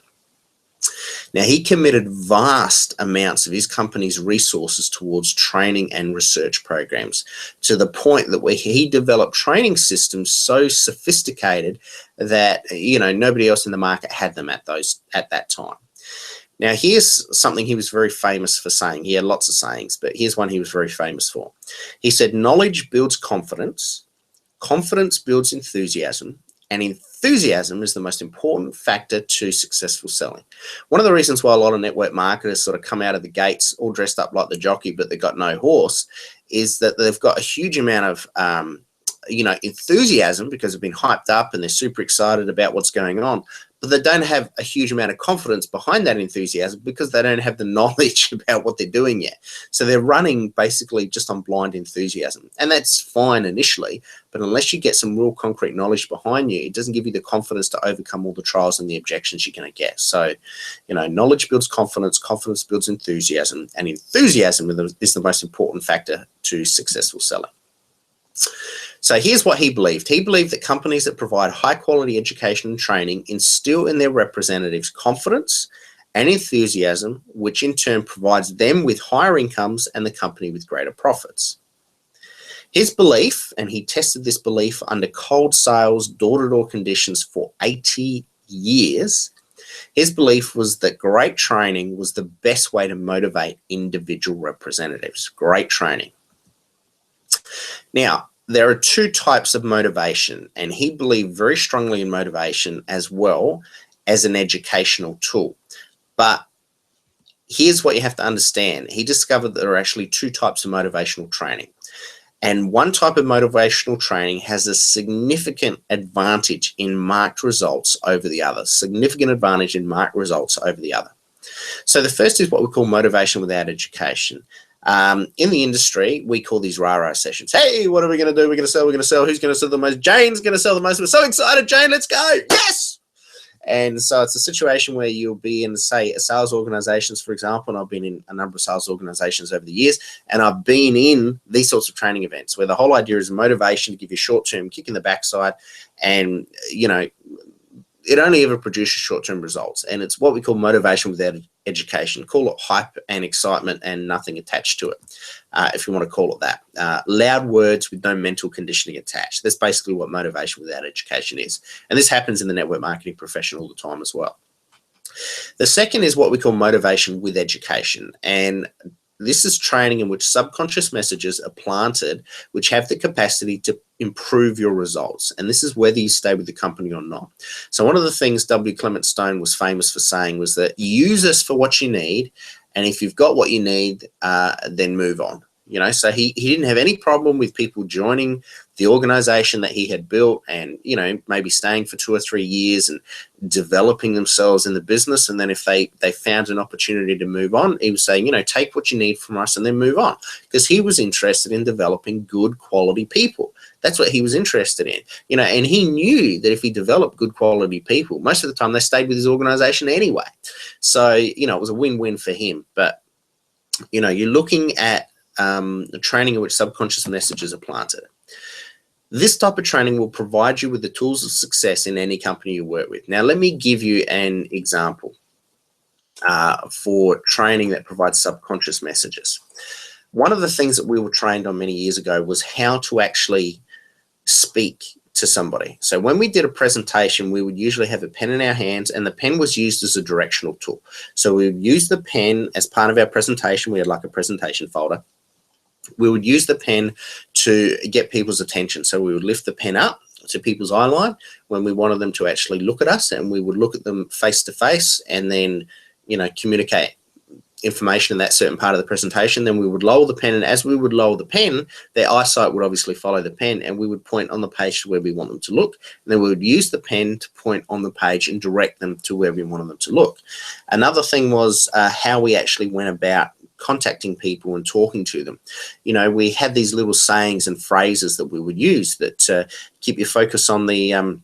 Now, he committed vast amounts of his company's resources towards training and research programs, to the point that where he developed training systems so sophisticated that, nobody else in the market had them at that time. Now, here's something he was very famous for saying. He had lots of sayings, but here's one he was very famous for. He said, knowledge builds confidence, confidence builds enthusiasm, and enthusiasm is the most important factor to successful selling. One of the reasons why a lot of network marketers sort of come out of the gates all dressed up like the jockey, but they've got no horse, is that they've got a huge amount of enthusiasm because they've been hyped up and they're super excited about what's going on, but they don't have a huge amount of confidence behind that enthusiasm because they don't have the knowledge about what they're doing yet. So they're running basically just on blind enthusiasm. And that's fine initially, but unless you get some real concrete knowledge behind you, it doesn't give you the confidence to overcome all the trials and the objections you're going to get. So, knowledge builds confidence, confidence builds enthusiasm, and enthusiasm is the most important factor to successful selling. So here's what he believed. He believed that companies that provide high quality education and training instill in their representatives confidence and enthusiasm, which in turn provides them with higher incomes and the company with greater profits. His belief, and he tested this belief under cold sales, door-to-door conditions for 80 years, his belief was that great training was the best way to motivate individual representatives. Great training. Now, there are two types of motivation, and he believed very strongly in motivation as well as an educational tool. But here's what you have to understand. He discovered that there are actually two types of motivational training. And one type of motivational training has a significant advantage in marked results over the other. Significant advantage in marked results over the other. So the first is what we call motivation without education. In the industry, we call these rah-rah sessions. Hey, what are we going to do? We're going to sell. Who's going to sell the most? Jane's going to sell the most. We're so excited, Jane. Let's go. Yes. And so it's a situation where you'll be in, say, sales organizations, for example, and I've been in a number of sales organizations over the years, and I've been in these sorts of training events where the whole idea is motivation to give you a short-term kick in the backside, and, it only ever produces short-term results. And it's what we call motivation without education. Call it hype and excitement and nothing attached to it, if you want to call it that. Loud words with no mental conditioning attached. That's basically what motivation without education is. And this happens in the network marketing profession all the time as well. The second is what we call motivation with education. And this is training in which subconscious messages are planted, which have the capacity to improve your results. And this is whether you stay with the company or not. So one of the things W. Clement Stone was famous for saying was that use us for what you need. And if you've got what you need, then move on. So he didn't have any problem with people joining the organization that he had built and, maybe staying for 2 or 3 years and developing themselves in the business. And then if they found an opportunity to move on, he was saying, take what you need from us and then move on, because he was interested in developing good quality people. That's what he was interested in, and he knew that if he developed good quality people, most of the time they stayed with his organization anyway. So, it was a win-win for him. But, you're looking at the training in which subconscious messages are planted. This type of training will provide you with the tools of success in any company you work with. Now, let me give you an example for training that provides subconscious messages. One of the things that we were trained on many years ago was how to actually speak to somebody. So when we did a presentation, we would usually have a pen in our hands, and the pen was used as a directional tool. So we would use the pen as part of our presentation. We had like a presentation folder. We would use the pen to get people's attention. So we would lift the pen up to people's eye line when we wanted them to actually look at us, and we would look at them face to face and then, communicate information in that certain part of the presentation. Then we would lower the pen, and as we would lower the pen, their eyesight would obviously follow the pen, and we would point on the page to where we want them to look. And then we would use the pen to point on the page and direct them to where we wanted them to look. Another thing was how we actually went about contacting people and talking to them. You know, we had these little sayings and phrases that we would use that keep your focus on the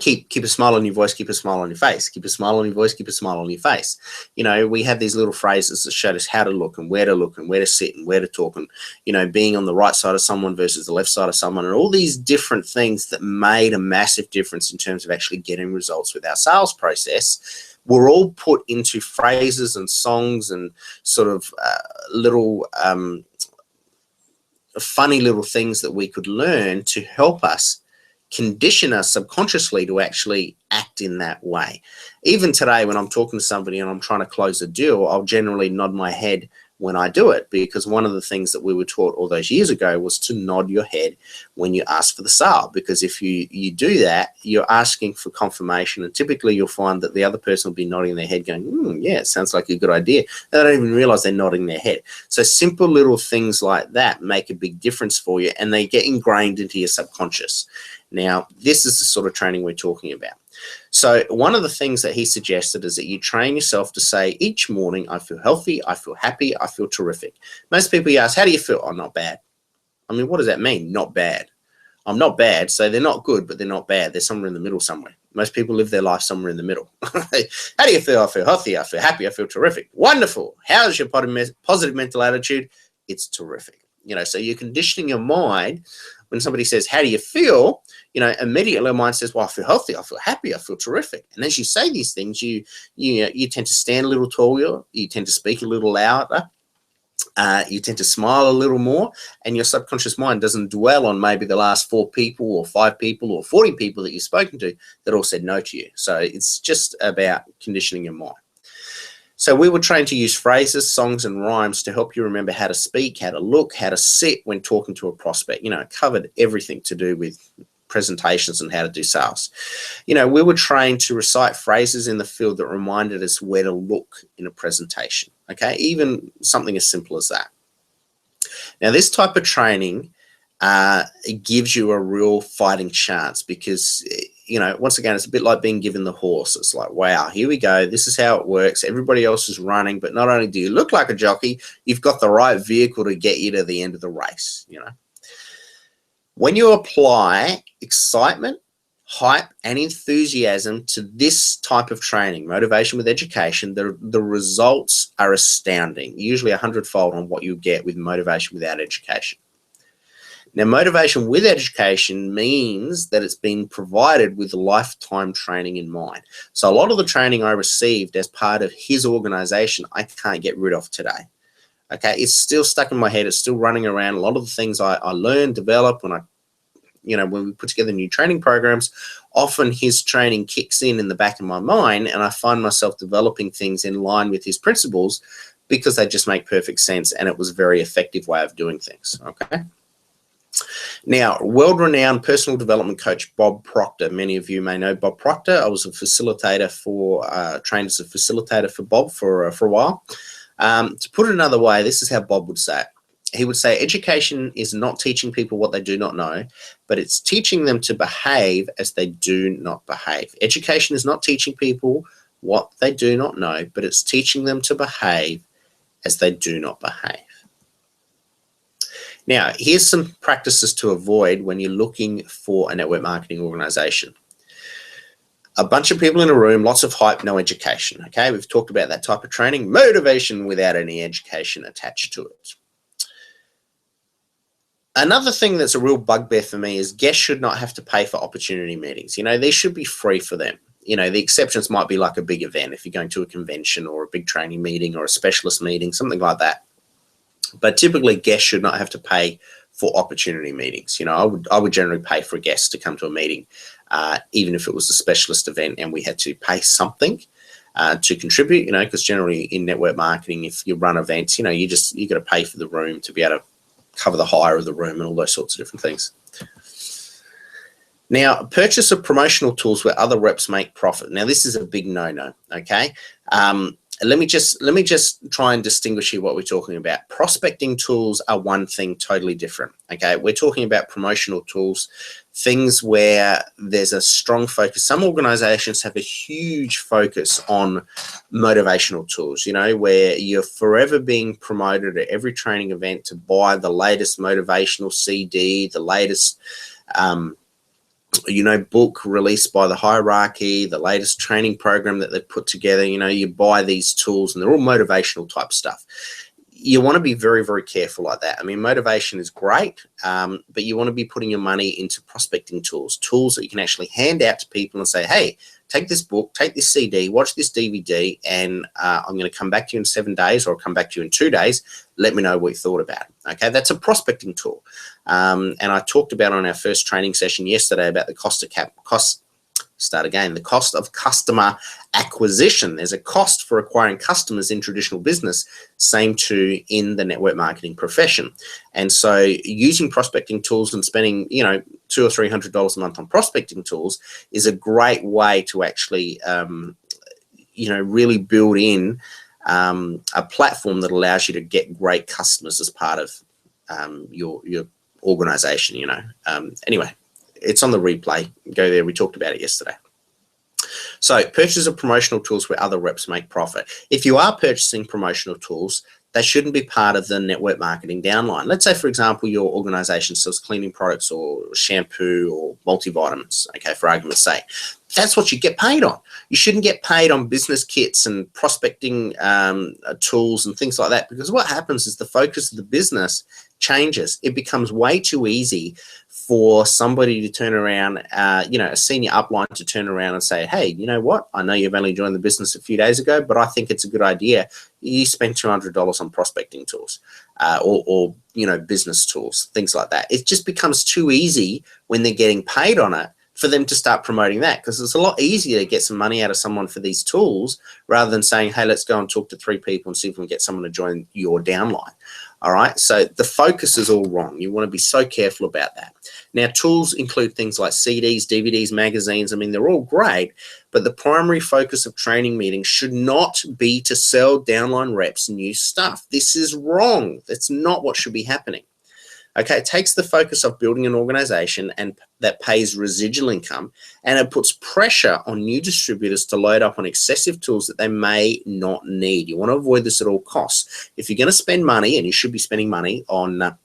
keep a smile on your voice, keep a smile on your face, keep a smile on your voice, keep a smile on your face. You know, we had these little phrases that showed us how to look and where to sit and where to talk, and, you know, being on the right side of someone versus the left side of someone, and all these different things that made a massive difference in terms of actually getting results with our sales process were all put into phrases and songs and sort of little funny little things that we could learn to help us condition us subconsciously to actually act in that way. Even today, when I'm talking to somebody and I'm trying to close a deal, I'll generally nod my head when I do it, because one of the things that we were taught all those years ago was to nod your head when you ask for the sale, because if you do that, you're asking for confirmation, and typically you'll find that the other person will be nodding their head going, yeah, it sounds like a good idea. They don't even realize they're nodding their head. So simple little things like that make a big difference for you, and they get ingrained into your subconscious. Now, this is the sort of training we're talking about. So one of the things that he suggested is that you train yourself to say each morning, I feel healthy, I feel happy, I feel terrific. Most people ask, how do you feel? Oh, not bad. I mean, what does that mean? Not bad. I'm not bad. So they're not good, but they're not bad. They're somewhere in the middle somewhere. Most people live their life somewhere in the middle. How do you feel? I feel healthy, I feel happy, I feel terrific. Wonderful. How's your positive mental attitude? It's terrific. You know, so you're conditioning your mind. When somebody says, how do you feel? You know, immediately your mind says, well, I feel healthy, I feel happy, I feel terrific. And as you say these things, you tend to stand a little taller, you tend to speak a little louder, you tend to smile a little more, and your subconscious mind doesn't dwell on maybe the last 4 people or 5 people or 40 people that you've spoken to that all said no to you. So it's just about conditioning your mind. So we were trained to use phrases, songs, and rhymes to help you remember how to speak, how to look, how to sit when talking to a prospect. You know, it covered everything to do with presentations and how to do sales. You know, we were trained to recite phrases in the field that reminded us where to look in a presentation, okay? Even something as simple as that. Now, this type of training, it gives you a real fighting chance, because, you know, once again, it's a bit like being given the horse. It's like, wow, here we go. This is how it works. Everybody else is running, but not only do you look like a jockey, you've got the right vehicle to get you to the end of the race, you know. When you apply excitement, hype, and enthusiasm to this type of training, motivation with education, the results are astounding, usually 100-fold on what you get with motivation without education. Now, motivation with education means that it's been provided with lifetime training in mind. So a lot of the training I received as part of his organization, I can't get rid of today. Okay, it's still stuck in my head. It's still running around. A lot of the things I learned, develop when when we put together new training programs, often his training kicks in the back of my mind, and I find myself developing things in line with his principles because they just make perfect sense, and it was a very effective way of doing things. Okay. Now, world-renowned personal development coach Bob Proctor. Many of you may know Bob Proctor. I was a facilitator trained as a facilitator for Bob for a while. To put it another way, this is how Bob would say it. He would say, education is not teaching people what they do not know, but it's teaching them to behave as they do not behave. Education is not teaching people what they do not know, but it's teaching them to behave as they do not behave. Now, here's some practices to avoid when you're looking for a network marketing organization. A bunch of people in a room, lots of hype, no education. Okay, we've talked about that type of training. Motivation without any education attached to it. Another thing that's a real bugbear for me is guests should not have to pay for opportunity meetings. You know, they should be free for them. You know, the exceptions might be like a big event, if you're going to a convention or a big training meeting or a specialist meeting, something like that. But typically, guests should not have to pay for opportunity meetings. You know, I would generally pay for a guest to come to a meeting, even if it was a specialist event and we had to pay something to contribute. You know, because generally in network marketing, if you run events, you know, you got to pay for the room to be able to cover the hire of the room and all those sorts of different things. Now, purchase of promotional tools where other reps make profit. Now, this is a big no-no, okay? let me just try and distinguish here what we're talking about. Prospecting tools are one thing totally different. Okay, we're talking about promotional tools, things where there's a strong focus. Some organizations have a huge focus on motivational tools, you know, where you're forever being promoted at every training event to buy the latest motivational CD, the latest you know, book released by the hierarchy, the latest training program that they've put together. You know, you buy these tools and they're all motivational type stuff. You want to be very, very careful like that. I mean, motivation is great, but you want to be putting your money into prospecting tools that you can actually hand out to people and say, hey, take this book, take this CD, watch this DVD, and I'm going to come back to you in 7 days, or I'll come back to you in 2 days. Let me know what you thought about it. Okay, that's a prospecting tool. And I talked about on our first training session yesterday about the cost of customer acquisition. There's a cost for acquiring customers in traditional business, same too in the network marketing profession. And so using prospecting tools and spending, you know, $200 or $300 a month on prospecting tools is a great way to actually, you know, really build in a platform that allows you to get great customers as part of your organization, you know. Anyway, it's on the replay. Go there. We talked about it yesterday. So purchase of promotional tools where other reps make profit. If you are purchasing promotional tools, they shouldn't be part of the network marketing downline. Let's say, for example, your organization sells cleaning products or shampoo or multivitamins, okay, for argument's sake. That's what you get paid on. You shouldn't get paid on business kits and prospecting tools and things like that, because what happens is the focus of the business changes. It becomes way too easy for somebody to turn around, you know, a senior upline to turn around and say, hey, you know what? I know you've only joined the business a few days ago, but I think it's a good idea. You spend $200 on prospecting tools or, you know, business tools, things like that. It just becomes too easy when they're getting paid on it for them to start promoting that, because it's a lot easier to get some money out of someone for these tools rather than saying, hey, let's go and talk to 3 people and see if we can get someone to join your downline. All right, so the focus is all wrong. You want to be so careful about that. Now, tools include things like CDs, DVDs, magazines. I mean, they're all great, but the primary focus of training meetings should not be to sell downline reps new stuff. This is wrong. That's not what should be happening. Okay, it takes the focus of building an organization and that pays residual income, and it puts pressure on new distributors to load up on excessive tools that they may not need. You want to avoid this at all costs. If you're going to spend money, and you should be spending money on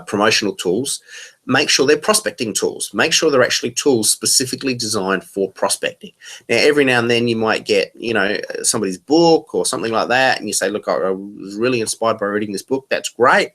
promotional tools, make sure they're prospecting tools. Make sure they're actually tools specifically designed for prospecting. Now, every now and then you might get, you know, somebody's book or something like that, and you say, look, I was really inspired by reading this book. That's great.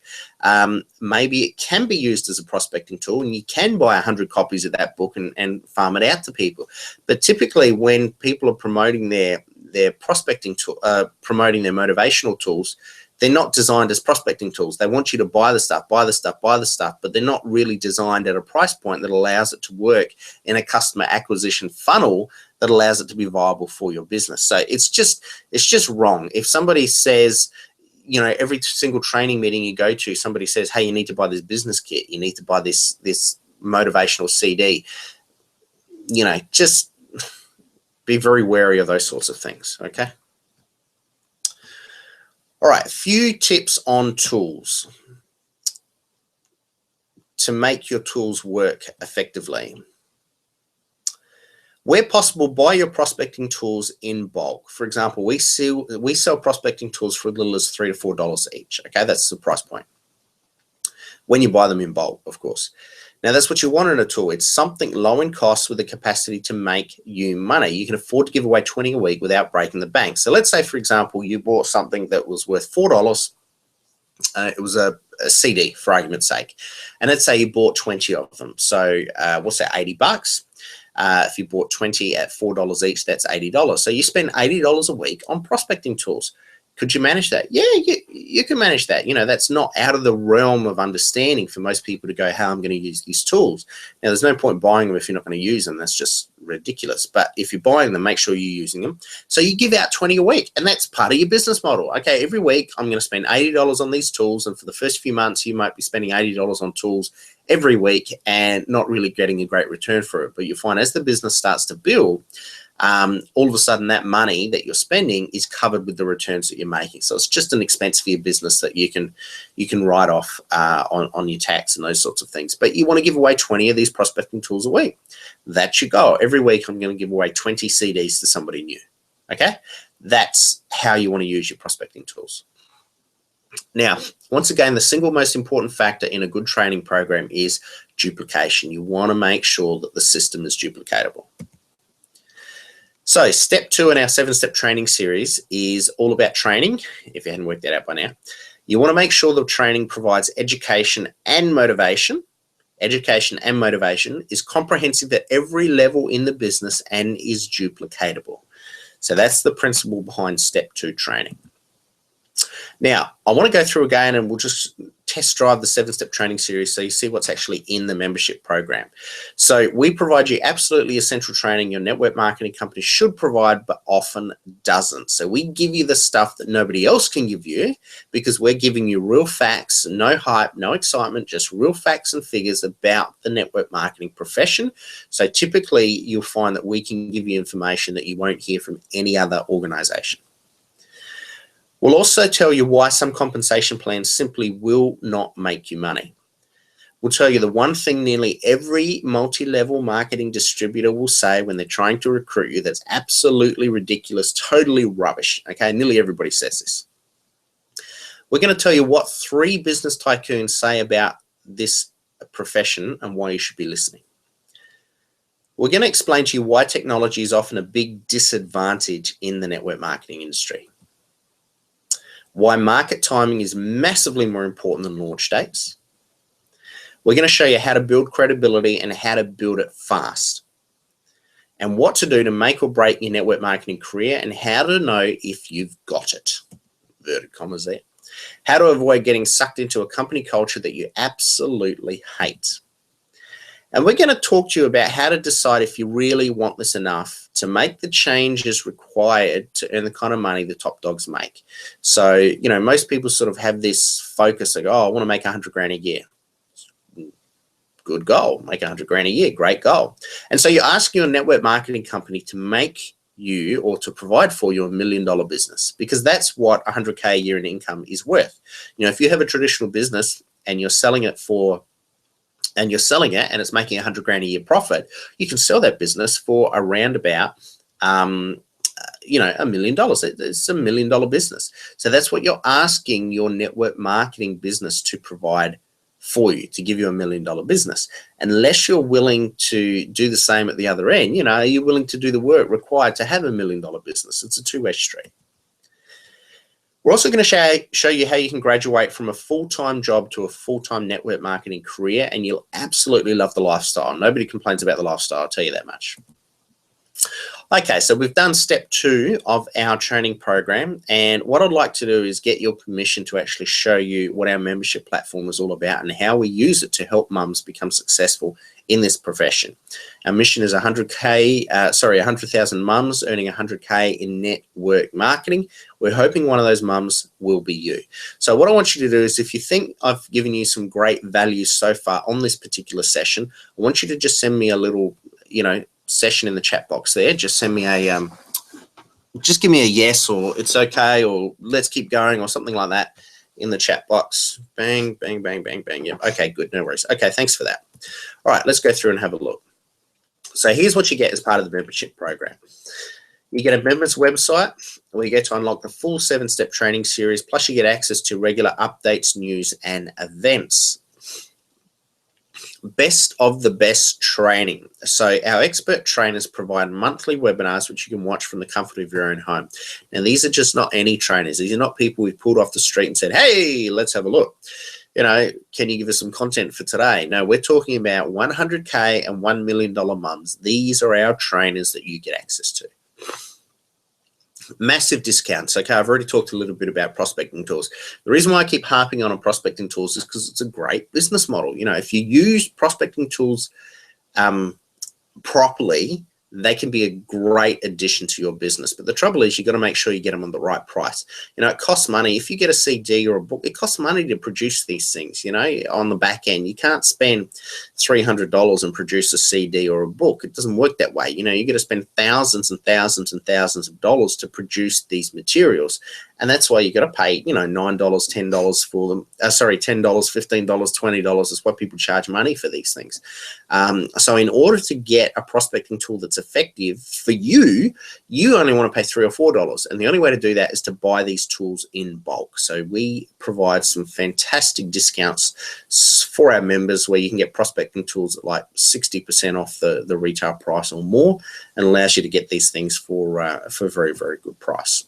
Maybe it can be used as a prospecting tool, and you can buy 100 copies of that book and farm it out to people. But typically when people are promoting their prospecting tool, promoting their motivational tools, they're not designed as prospecting tools. They want you to buy the stuff, but they're not really designed at a price point that allows it to work in a customer acquisition funnel that allows it to be viable for your business. So it's just wrong. If somebody says, you know, every single training meeting you go to, somebody says, hey, you need to buy this business kit, you need to buy this motivational CD, you know, just be very wary of those sorts of things, okay? All right, a few tips on tools to make your tools work effectively. Where possible, buy your prospecting tools in bulk. For example, we sell prospecting tools for as little as $3 to $4 each. Okay, that's the price point. When you buy them in bulk, of course. Now, that's what you want in a tool. It's something low in cost with the capacity to make you money. You can afford to give away 20 a week without breaking the bank. So let's say, for example, you bought something that was worth $4. It was a CD, for argument's sake. And let's say you bought 20 of them. So what's that, 80 bucks? If you bought 20 at $4 each, that's $80. So you spend $80 a week on prospecting tools. Could you manage that? Yeah, you can manage that. You know, that's not out of the realm of understanding for most people to go, how I'm going to use these tools. Now, there's no point buying them if you're not going to use them. That's just ridiculous. But if you're buying them, make sure you're using them. So you give out 20 a week, and that's part of your business model. Okay, every week I'm going to spend $80 on these tools, and for the first few months, you might be spending $80 on tools every week and not really getting a great return for it. But you find as the business starts to build, all of a sudden that money that you're spending is covered with the returns that you're making. So it's just an expense for your business that you can write off on your tax and those sorts of things. But you want to give away 20 of these prospecting tools a week. That's your goal. Every week I'm going to give away 20 CDs to somebody new. Okay, that's how you want to use your prospecting tools. Now, once again, the single most important factor in a good training program is duplication. You want to make sure that the system is duplicatable. So step 2 in our 7-step training series is all about training, if you hadn't worked that out by now. You want to make sure the training provides education and motivation. Education and motivation is comprehensive at every level in the business and is duplicatable. So that's the principle behind step 2 training. Now, I want to go through again and we'll just test drive the 7-step training series so you see what's actually in the membership program. So we provide you absolutely essential training your network marketing company should provide, but often doesn't. So we give you the stuff that nobody else can give you because we're giving you real facts, no hype, no excitement, just real facts and figures about the network marketing profession. So typically you'll find that we can give you information that you won't hear from any other organization. We'll also tell you why some compensation plans simply will not make you money. We'll tell you the one thing nearly every multi-level marketing distributor will say when they're trying to recruit you that's absolutely ridiculous, totally rubbish. Okay, nearly everybody says this. We're going to tell you what 3 business tycoons say about this profession and why you should be listening. We're going to explain to you why technology is often a big disadvantage in the network marketing industry. Why market timing is massively more important than launch dates. We're going to show you how to build credibility and how to build it fast. And what to do to make or break your network marketing career and how to know if you've got it. Inverted commas there. How to avoid getting sucked into a company culture that you absolutely hate. And we're going to talk to you about how to decide if you really want this enough to make the changes required to earn the kind of money the top dogs make. So, you know, most people sort of have this focus like, oh, I want to make 100 grand a year. Good goal. Make 100 grand a year. Great goal. And so you're asking your network marketing company to make you or to provide for you $1 million business because that's what 100K a year in income is worth. You know, if you have a traditional business and you're selling it and it's making 100 grand a year profit, you can sell that business for around about, you know, $1 million. It's $1 million business. So that's what you're asking your network marketing business to provide for you, to give you $1 million business. Unless you're willing to do the same at the other end, you know, are you willing to do the work required to have $1 million business? It's a two-way street. We're also going to show you how you can graduate from a full-time job to a full-time network marketing career, and you'll absolutely love the lifestyle. Nobody complains about the lifestyle, I'll tell you that much. Okay, so we've done step 2 of our training program, and what I'd like to do is get your permission to actually show you what our membership platform is all about and how we use it to help mums become successful in this profession. Our mission is 100,000 mums earning 100K in network marketing. We're hoping one of those mums will be you. So what I want you to do is, if you think I've given you some great value so far on this particular session, I want you to just send me a little, you know, session in the chat box there. Just send me a, just give me a yes or it's okay or let's keep going or something like that in the chat box. Bang, bang, bang, bang, bang. Yep. Okay, good. No worries. Okay, thanks for that. All right, let's go through and have a look. So here's what you get as part of the membership program. You get a members website where you get to unlock the full 7-step training series, plus you get access to regular updates, news, and events. Best of the best training. So our expert trainers provide monthly webinars which you can watch from the comfort of your own home. Now, these are just not any trainers. These are not people we've pulled off the street and said, hey, let's have a look. You know, can you give us some content for today? No, we're talking about 100K and $1 million mums. These are our trainers that you get access to. Massive discounts. Okay, I've already talked a little bit about prospecting tools. The reason why I keep harping on prospecting tools is because it's a great business model. You know, if you use prospecting tools properly, they can be a great addition to your business. But the trouble is you've got to make sure you get them on the right price. You know, it costs money. If you get a CD or a book, it costs money to produce these things, you know, on the back end. You can't spend $300 and produce a CD or a book. It doesn't work that way. You know, you got to spend thousands and thousands and thousands of dollars to produce these materials. And that's why you got to pay, you know, $9, $10 for them. $10, $15, $20 is what people charge money for these things. So in order to get a prospecting tool that's effective for you, you only want to pay $3 or $4. And the only way to do that is to buy these tools in bulk. So we provide some fantastic discounts for our members where you can get prospecting tools at like 60% off the retail price or more, and allows you to get these things for a very, very good price.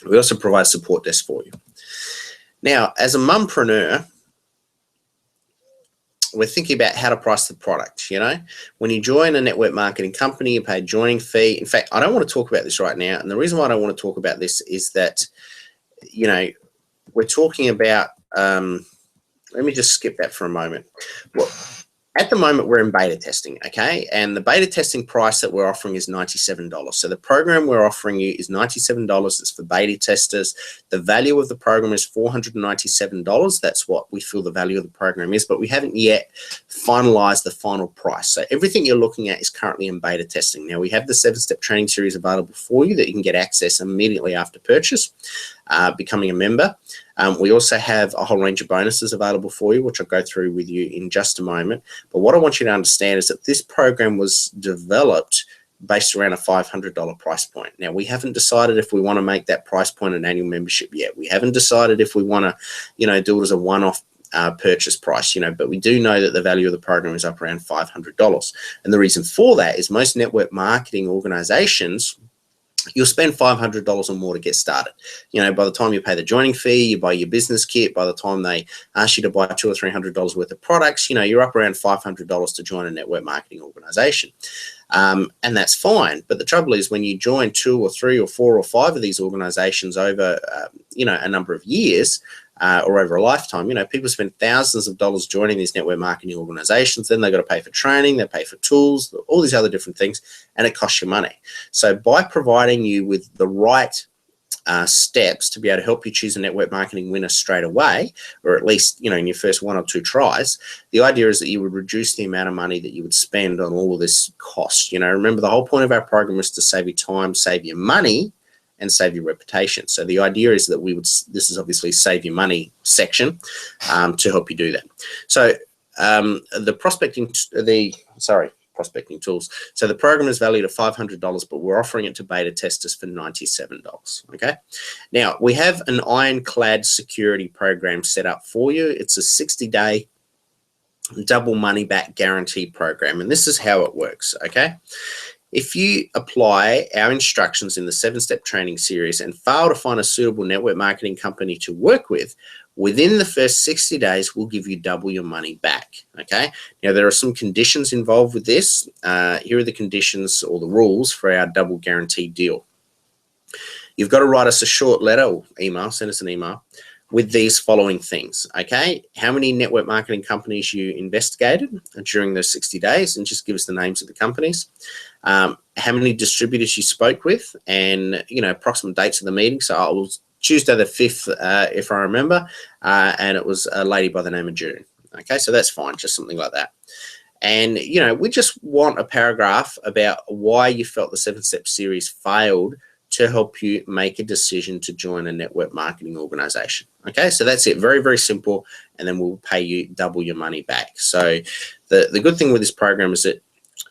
We also provide a support desk for you. Now, as a mumpreneur, we're thinking about how to price the product. You know, when you join a network marketing company, you pay a joining fee. In fact, I don't want to talk about this right now. And the reason why I don't want to talk about this is that, you know, we're talking about, let me just skip that for a moment. Well, at the moment, we're in beta testing, okay? And the beta testing price that we're offering is $97. So the program we're offering you is $97. It's for beta testers. The value of the program is $497. That's what we feel the value of the program is, but we haven't yet finalized the final price. So everything you're looking at is currently in beta testing. Now, we have the 7-step training series available for you that you can get access immediately after purchase, becoming a member. We also have a whole range of bonuses available for you, which I'll go through with you in just a moment. But what I want you to understand is that this program was developed based around a $500 price point. Now, we haven't decided if we want to make that price point an annual membership yet. We haven't decided if we want to, you know, do it as a one-off purchase price, you know, but we do know that the value of the program is up around $500. And the reason for that is most network marketing organizations, you'll spend $500 or more to get started. You know, by the time you pay the joining fee, you buy your business kit, by the time they ask you to buy $200 or $300 worth of products, you know, you're up around $500 to join a network marketing organization. And that's fine. But the trouble is when you join 2 or 3 or 4 or 5 of these organizations over, you know, a number of years, or over a lifetime, you know, people spend thousands of dollars joining these network marketing organizations. Then they've got to pay for training, they pay for tools, all these other different things, and it costs you money. So by providing you with the right steps to be able to help you choose a network marketing winner straight away, or at least, you know, in your first 1 or 2 tries, the idea is that you would reduce the amount of money that you would spend on all of this cost. You know, remember the whole point of our program is to save you time, save you money, and save your reputation. So the idea is that we would, this is obviously save your money section to help you do that. So prospecting tools. So the program is valued at $500, but we're offering it to beta testers for $97, okay? Now, we have an ironclad security program set up for you. It's a 60-day double money back guarantee program, and this is how it works, okay? If you apply our instructions in the 7-step training series and fail to find a suitable network marketing company to work with, within the first 60 days, we'll give you double your money back, okay? Now, there are some conditions involved with this. Here are the conditions or the rules for our double guarantee deal. You've got to write us a short letter or email, send us an email, with these following things, okay? How many network marketing companies you investigated during those 60 days, and just give us the names of the companies. How many distributors you spoke with, and, you know, approximate dates of the meeting. So I was Tuesday the 5th, if I remember, and it was a lady by the name of June. Okay, so that's fine, just something like that. And, you know, we just want a paragraph about why you felt the 7-step series failed to help you make a decision to join a network marketing organization. Okay, so that's it. Very, very simple. And then we'll pay you double your money back. So the good thing with this program is that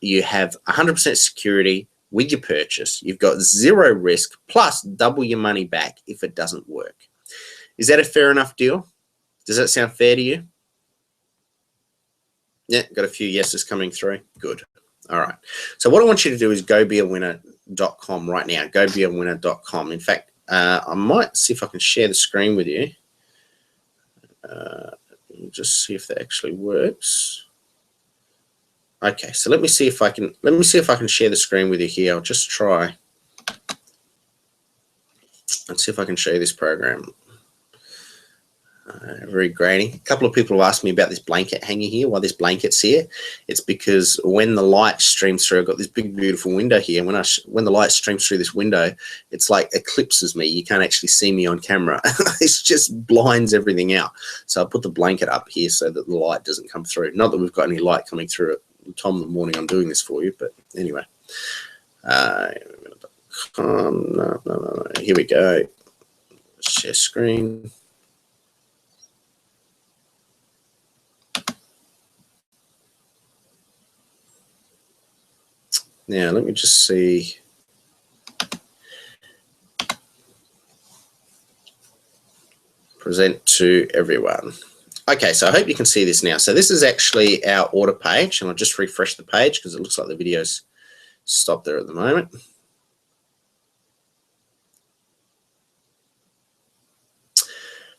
you have 100% security with your purchase. You've got 0 risk plus double your money back if it doesn't work. Is that a fair enough deal? Does that sound fair to you? Yeah, got a few yeses coming through. Good. All right. So what I want you to do is go be a winner.com right now. Go be a winner.com. In fact, I might see if I can share the screen with you. Just see if that actually works. Okay, so let me see if I can share the screen with you here. I'll just try and see if I can show you this program. Very grainy. A couple of people have asked me about this blanket hanging here, why this blanket's here. It's because when the light streams through, I've got this big, beautiful window here. When the light streams through this window, it's like eclipses me. You can't actually see me on camera. It just blinds everything out. So I put the blanket up here so that the light doesn't come through. Not that we've got any light coming through at the time of the morning I'm doing this for you, but anyway. No. Here we go. Share screen. Now, let me just see. Present to everyone. Okay, so I hope you can see this now. So this is actually our order page, and I'll just refresh the page because it looks like the video's stopped there at the moment.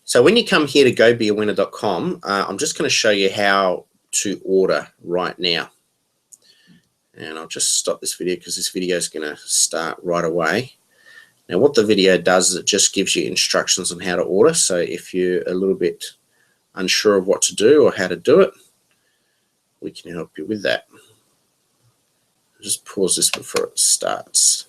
So when you come here to gobeawinner.com, I'm just going to show you how to order right now. And I'll just stop this video because this video is going to start right away. Now, what the video does is it just gives you instructions on how to order. So if you're a little bit unsure of what to do or how to do it, we can help you with that. Just pause this before it starts.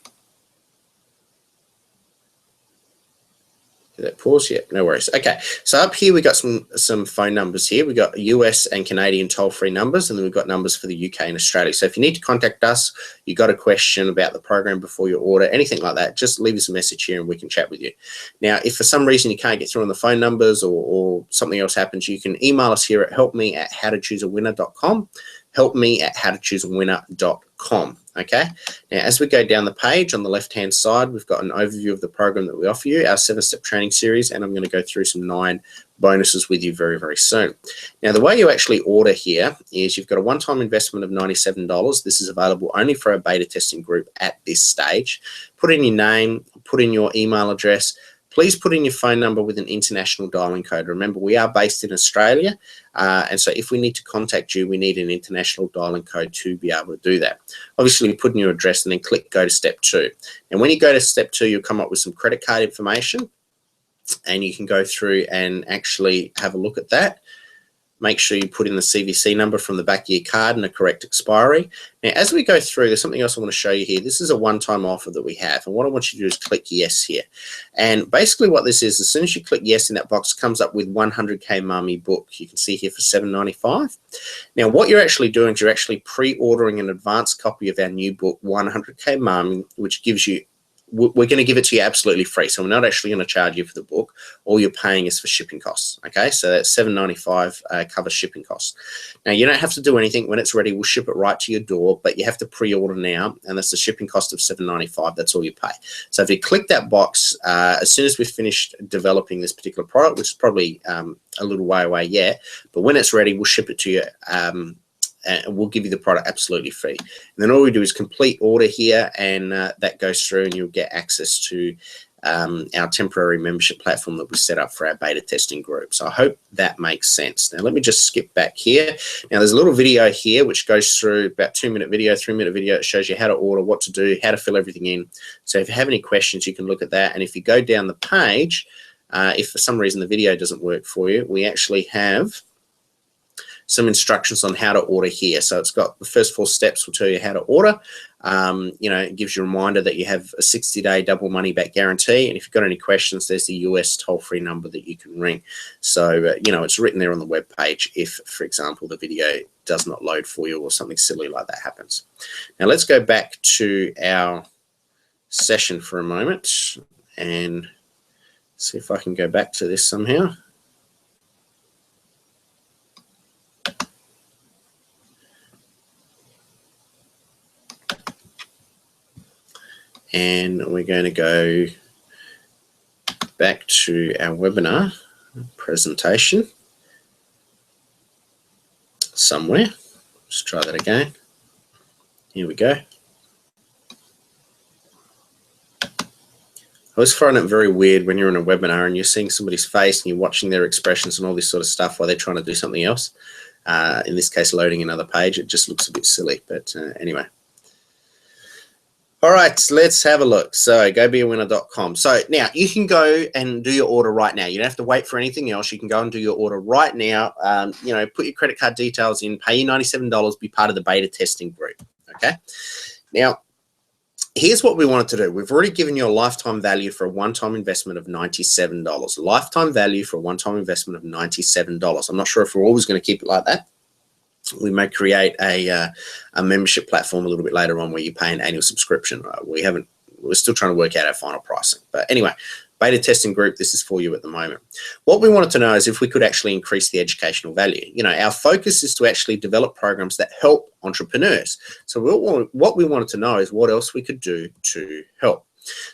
Did that pause? Yeah, no worries. Okay, so up here we got some phone numbers here. We got US and Canadian toll-free numbers, and then we've got numbers for the UK and Australia. So if you need to contact us, you got a question about the program before you order, anything like that, just leave us a message here and we can chat with you. Now, if for some reason you can't get through on the phone numbers or something else happens, you can email us here at helpme@howtochooseawinner.com. helpme@howtochooseawinner.com. Okay, now as we go down the page on the left hand side, we've got an overview of the program that we offer you, our 7-step training series, and I'm going to go through some 9 bonuses with you very, very soon. Now, the way you actually order here is you've got a one-time investment of $97. This is available only for our beta testing group at this stage. Put in your name, put in your email address. Please put in your phone number with an international dialing code. Remember, we are based in Australia, and so if we need to contact you, we need an international dialing code to be able to do that. Obviously, you put in your address and then click Go to Step 2. And when you go to Step 2, you'll come up with some credit card information, and you can go through and actually have a look at that. Make sure you put in the CVC number from the back of your card and a correct expiry. Now, as we go through, there's something else I want to show you here. This is a one-time offer that we have. And what I want you to do is click yes here. And basically what this is, as soon as you click yes in that box, it comes up with 100K Mummy book. You can see here for $7.95. Now, what you're actually doing is you're actually pre-ordering an advanced copy of our new book, 100K Mummy, which gives you, we're going to give it to you absolutely free. So we're not actually going to charge you for the book. All you're paying is for shipping costs. Okay, so that's $7.95 covers shipping costs. Now, you don't have to do anything. When it's ready, we'll ship it right to your door, but you have to pre-order now, and that's the shipping cost of $7.95. That's all you pay. So if you click that box, as soon as we've finished developing this particular product, which is probably a little way away yet, but when it's ready, we'll ship it to you. And we'll give you the product absolutely free. And then all we do is complete order here, and that goes through, and you'll get access to our temporary membership platform that we set up for our beta testing group. So I hope that makes sense. Now, let me just skip back here. Now, there's a little video here which goes through about 2-minute video, 3-minute video. It shows you how to order, what to do, how to fill everything in. So if you have any questions, you can look at that. And if you go down the page, if for some reason the video doesn't work for you, we actually have some instructions on how to order here. So it's got the first 4 steps will tell you how to order. You know, it gives you a reminder that you have a 60-day double money back guarantee. And if you've got any questions, there's the US toll-free number that you can ring. So, you know, it's written there on the web page if, for example, the video does not load for you or something silly like that happens. Now, let's go back to our session for a moment and see if I can go back to this somehow. And we're going to go back to our webinar presentation somewhere. Let's try that again. Here we go. I always find it very weird when you're in a webinar and you're seeing somebody's face and you're watching their expressions and all this sort of stuff while they're trying to do something else. In this case, loading another page. It just looks a bit silly, but anyway. All right, so let's have a look. So gobeawinner.com. So now you can go and do your order right now. You don't have to wait for anything else. You can go and do your order right now. Put your credit card details in, pay your $97, be part of the beta testing group. Okay. Now, here's what we wanted to do. We've already given you a lifetime value for a one-time investment of $97. Lifetime value for a one-time investment of $97. I'm not sure if we're always going to keep it like that. We may create a membership platform a little bit later on where you pay an annual subscription. We're still trying to work out our final pricing. But anyway, beta testing group, this is for you at the moment. What we wanted to know is if we could actually increase the educational value. Our focus is to actually develop programs that help entrepreneurs. So what we wanted to know is what else we could do to help.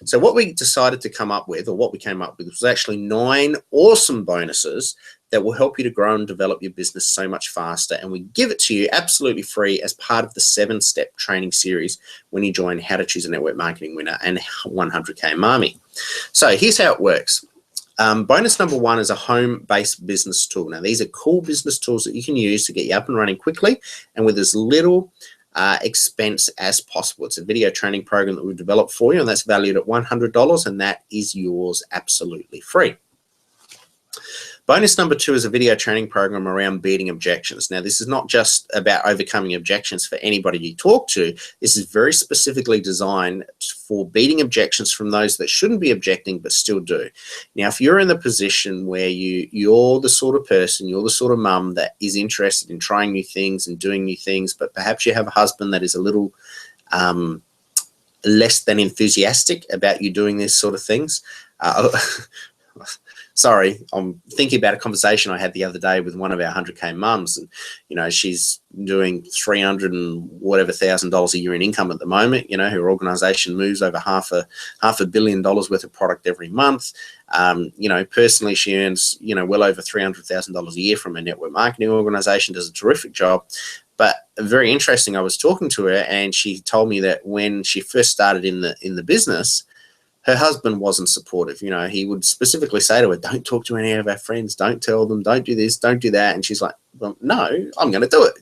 So what we decided to come up with, or what we came up with, was actually 9 awesome bonuses that will help you to grow and develop your business so much faster. And we give it to you absolutely free as part of the 7-step training series when you join How to Choose a Network Marketing Winner and 100K Mommy. So here's how it works. Bonus number 1 is a home-based business tool. Now, these are cool business tools that you can use to get you up and running quickly and with as little expense as possible. It's a video training program that we've developed for you, and that's valued at $100, and that is yours absolutely free. Bonus number 2 is a video training program around beating objections. Now, this is not just about overcoming objections for anybody you talk to. This is very specifically designed for beating objections from those that shouldn't be objecting but still do. Now, if you're in the position where you're the sort of person, you're the sort of mum that is interested in trying new things and doing new things, but perhaps you have a husband that is a little less than enthusiastic about you doing these sort of things, sorry, I'm thinking about a conversation I had the other day with one of our 100K mums, and she's doing $300 and whatever $1,000 a year in income at the moment. Her organization moves over half a $500 million worth of product every month. Personally, she earns well over $300,000 a year from a network marketing organization. Does a terrific job. But very interesting, I was talking to her, and she told me that when she first started in the business, her husband wasn't supportive. He would specifically say to her, don't talk to any of our friends, don't tell them, don't do this, don't do that. And she's like, well, no, I'm going to do it,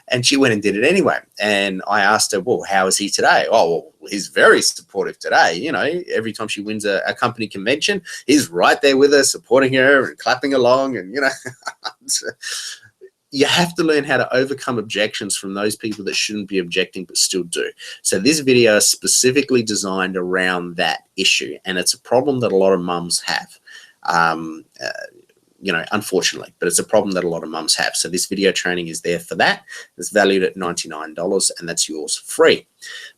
And she went and did it anyway. And I asked her, well, how is he today? Oh, well, he's very supportive today. Every time she wins a company convention, he's right there with her, supporting her and clapping along. And, you have to learn how to overcome objections from those people that shouldn't be objecting but still do. So this video is specifically designed around that issue, and it's a problem that a lot of mums have, unfortunately, but it's a problem that a lot of mums have. So this video training is there for that. It's valued at $99, and that's yours free.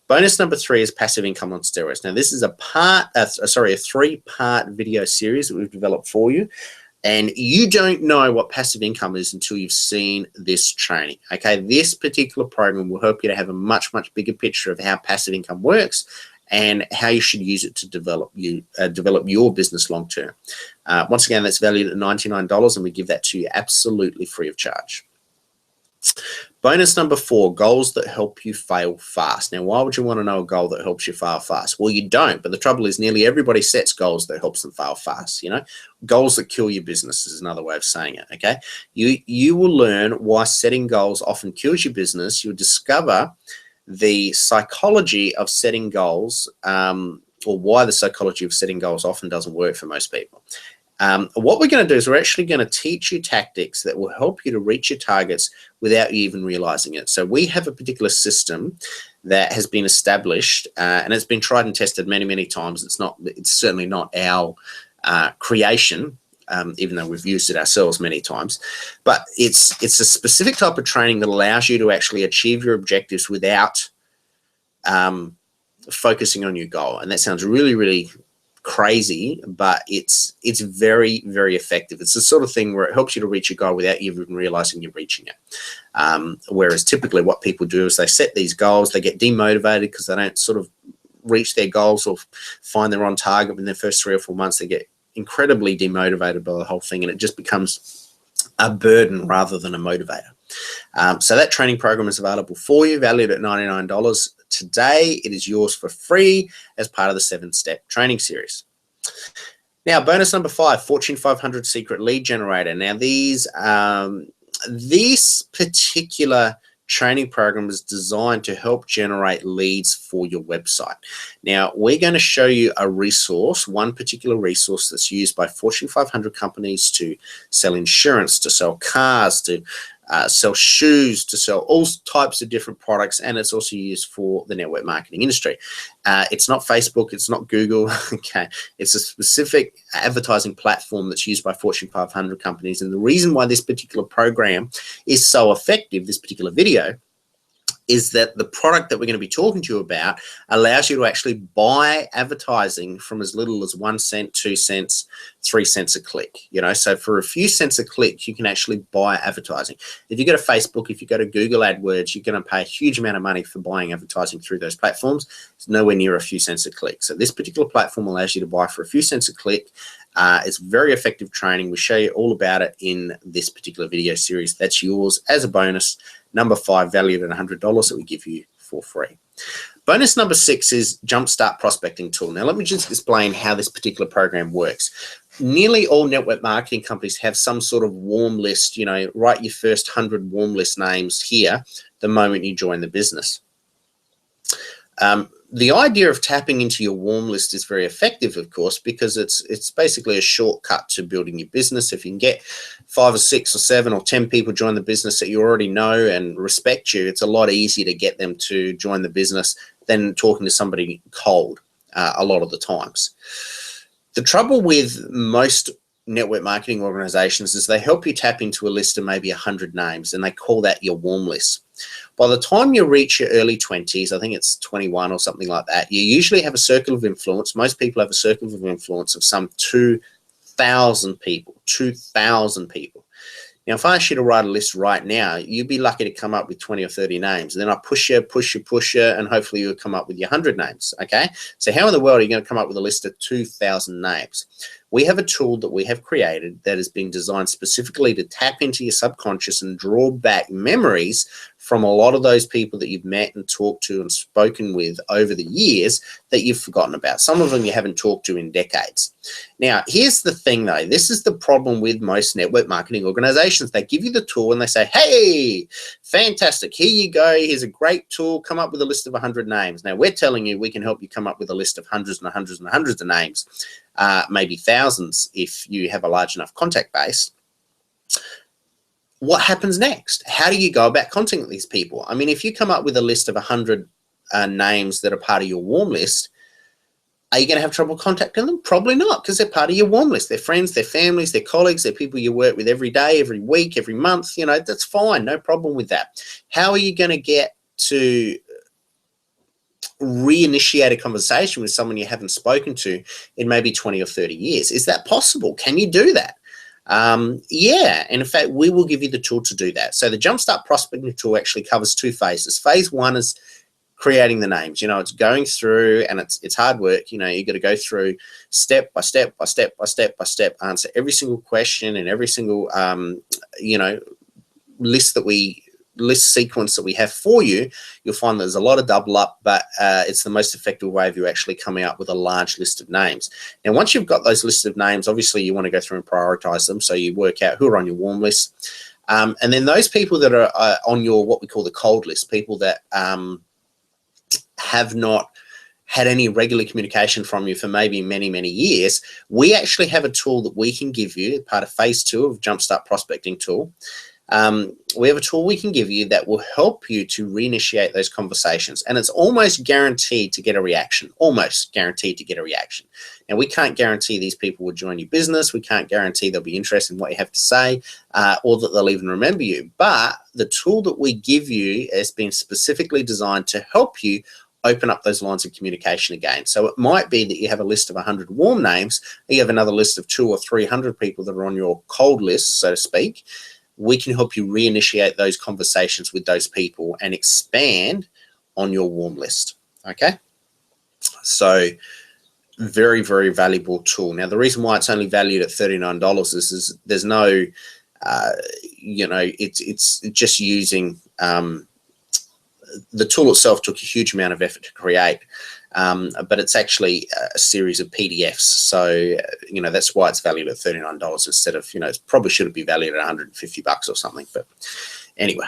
Bonus number 3 is passive income on steroids. Now, this is a 3-part video series that we've developed for you. And you don't know what passive income is until you've seen this training. Okay, this particular program will help you to have a much, much bigger picture of how passive income works and how you should use it to develop your business long term. Once again, that's valued at $99, and we give that to you absolutely free of charge. Bonus number 4, goals that help you fail fast. Now, why would you want to know a goal that helps you fail fast? Well, you don't, but the trouble is nearly everybody sets goals that helps them fail fast. Goals that kill your business is another way of saying it, okay? You will learn why setting goals often kills your business. You'll discover the psychology of setting goals, or why the psychology of setting goals often doesn't work for most people. What we're going to do is we're actually going to teach you tactics that will help you to reach your targets without you even realizing it. So we have a particular system that has been established, and it's been tried and tested many, many times. It's certainly not our creation, even though we've used it ourselves many times. But it's a specific type of training that allows you to actually achieve your objectives without focusing on your goal. And that sounds really, really crazy, but it's very, very effective. It's the sort of thing where it helps you to reach your goal without you even realizing you're reaching it. Whereas typically what people do is they set these goals, they get demotivated because they don't sort of reach their goals or find they're on target in their first 3 or 4 months. They get incredibly demotivated by the whole thing, and it just becomes a burden rather than a motivator. So that training program is available for you, valued at $99. Today, it is yours for free as part of the 7-step training series. Now, bonus number 5, Fortune 500 secret lead generator. Now, this particular training program is designed to help generate leads for your website. Now, we're going to show you a resource, one particular resource that's used by Fortune 500 companies to sell insurance, to sell cars, to sell shoes, to sell all types of different products, and it's also used for the network marketing industry. It's not Facebook, it's not Google, okay? It's a specific advertising platform that's used by Fortune 500 companies, and the reason why this particular program is so effective, this particular video, is that the product that we're going to be talking to you about allows you to actually buy advertising from as little as 1 cent, 2 cents, 3 cents a click. You know, so for a few cents a click, you can actually buy advertising. If you go to Facebook, if you go to Google AdWords, you're going to pay a huge amount of money for buying advertising through those platforms. It's nowhere near a few cents a click. So this particular platform allows you to buy for a few cents a click. It's very effective training. We show you all about it in this particular video series. That's yours as a bonus. Number 5, valued at $100, that we give you for free. Bonus number 6 is Jumpstart Prospecting Tool. Now, let me just explain how this particular program works. Nearly all network marketing companies have some sort of warm list. You know, write your first 100 warm list names here the moment you join the business. The idea of tapping into your warm list is very effective, of course, because it's basically a shortcut to building your business. If you can get 5 or 6 or 7 or 10 people join the business that you already know and respect you, it's a lot easier to get them to join the business than talking to somebody cold a lot of the times. The trouble with most network marketing organizations is they help you tap into a list of maybe 100 names, and they call that your warm list. By the time you reach your early 20s, I think it's 21 or something like that, you usually have a circle of influence. Most people have a circle of influence of some 2,000 people, 2,000 people. Now, if I ask you to write a list right now, you'd be lucky to come up with 20 or 30 names. And then I push you, and hopefully you'll come up with your 100 names, okay? So how in the world are you going to come up with a list of 2,000 names? We have a tool that we have created that has been designed specifically to tap into your subconscious and draw back memories from a lot of those people that you've met and talked to and spoken with over the years that you've forgotten about. Some of them you haven't talked to in decades. Now, here's the thing, though. This is the problem with most network marketing organizations. They give you the tool and they say, hey, fantastic, here you go. Here's a great tool. Come up with a list of 100 names. Now, we're telling you we can help you come up with a list of hundreds and hundreds and hundreds of names, maybe thousands if you have a large enough contact base. What happens next? How do you go about contacting these people? I mean, if you come up with a list of 100 names that are part of your warm list, are you going to have trouble contacting them? Probably not, because they're part of your warm list. They're friends, they're families, they're colleagues, they're people you work with every day, every week, every month. You know, that's fine. No problem with that. How are you going to get to reinitiate a conversation with someone you haven't spoken to in maybe 20 or 30 years? Is that possible? Can you do that? Yeah, and in fact, we will give you the tool to do that. So the Jumpstart Prospecting Tool actually covers 2 phases. Phase 1 is creating the names. You know, it's going through, and it's hard work. You know, you got to go through step by step by step by step by step, answer every single question and every single you know, list sequence that we have for you. You'll find there's a lot of double up, but it's the most effective way of you actually coming up with a large list of names. Now, once you've got those lists of names, obviously you want to go through and prioritize them. So you work out who are on your warm list. And then those people that are on your, what we call the cold list, people that have not had any regular communication from you for maybe many, many years, we actually have a tool that we can give you, part of phase 2 of Jumpstart Prospecting Tool. We have a tool we can give you that will help you to reinitiate those conversations, and it's almost guaranteed to get a reaction. Almost guaranteed to get a reaction. Now, we can't guarantee these people will join your business. We can't guarantee they'll be interested in what you have to say, or that they'll even remember you. But the tool that we give you has been specifically designed to help you open up those lines of communication again. So it might be that you have a list of 100 warm names, and you have another list of 200 or 300 people that are on your cold list, so to speak. We can help you reinitiate those conversations with those people and expand on your warm list, okay? So very, very valuable tool. Now, the reason why it's only valued at $39 is there's no, you know, it's just using, the tool itself took a huge amount of effort to create, but it's actually a series of PDFs. So, you know, that's why it's valued at $39 instead of, you know, it probably should be valued at $150 or something. But anyway,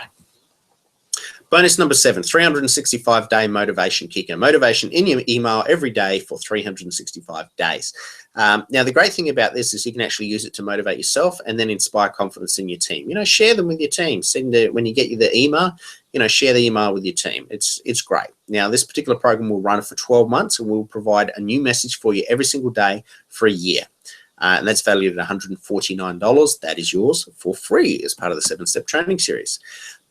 Bonus number 7, 365-day motivation kicker. Motivation in your email every day for 365 days. Now, the great thing about this is you can actually use it to motivate yourself and then inspire confidence in your team. Share them with your team. Send it when you get the email. Share the email with your team. It's great. Now, this particular program will run for 12 months and will provide a new message for you every single day for a year. And that's valued at $149. That is yours for free as part of the 7-step training series.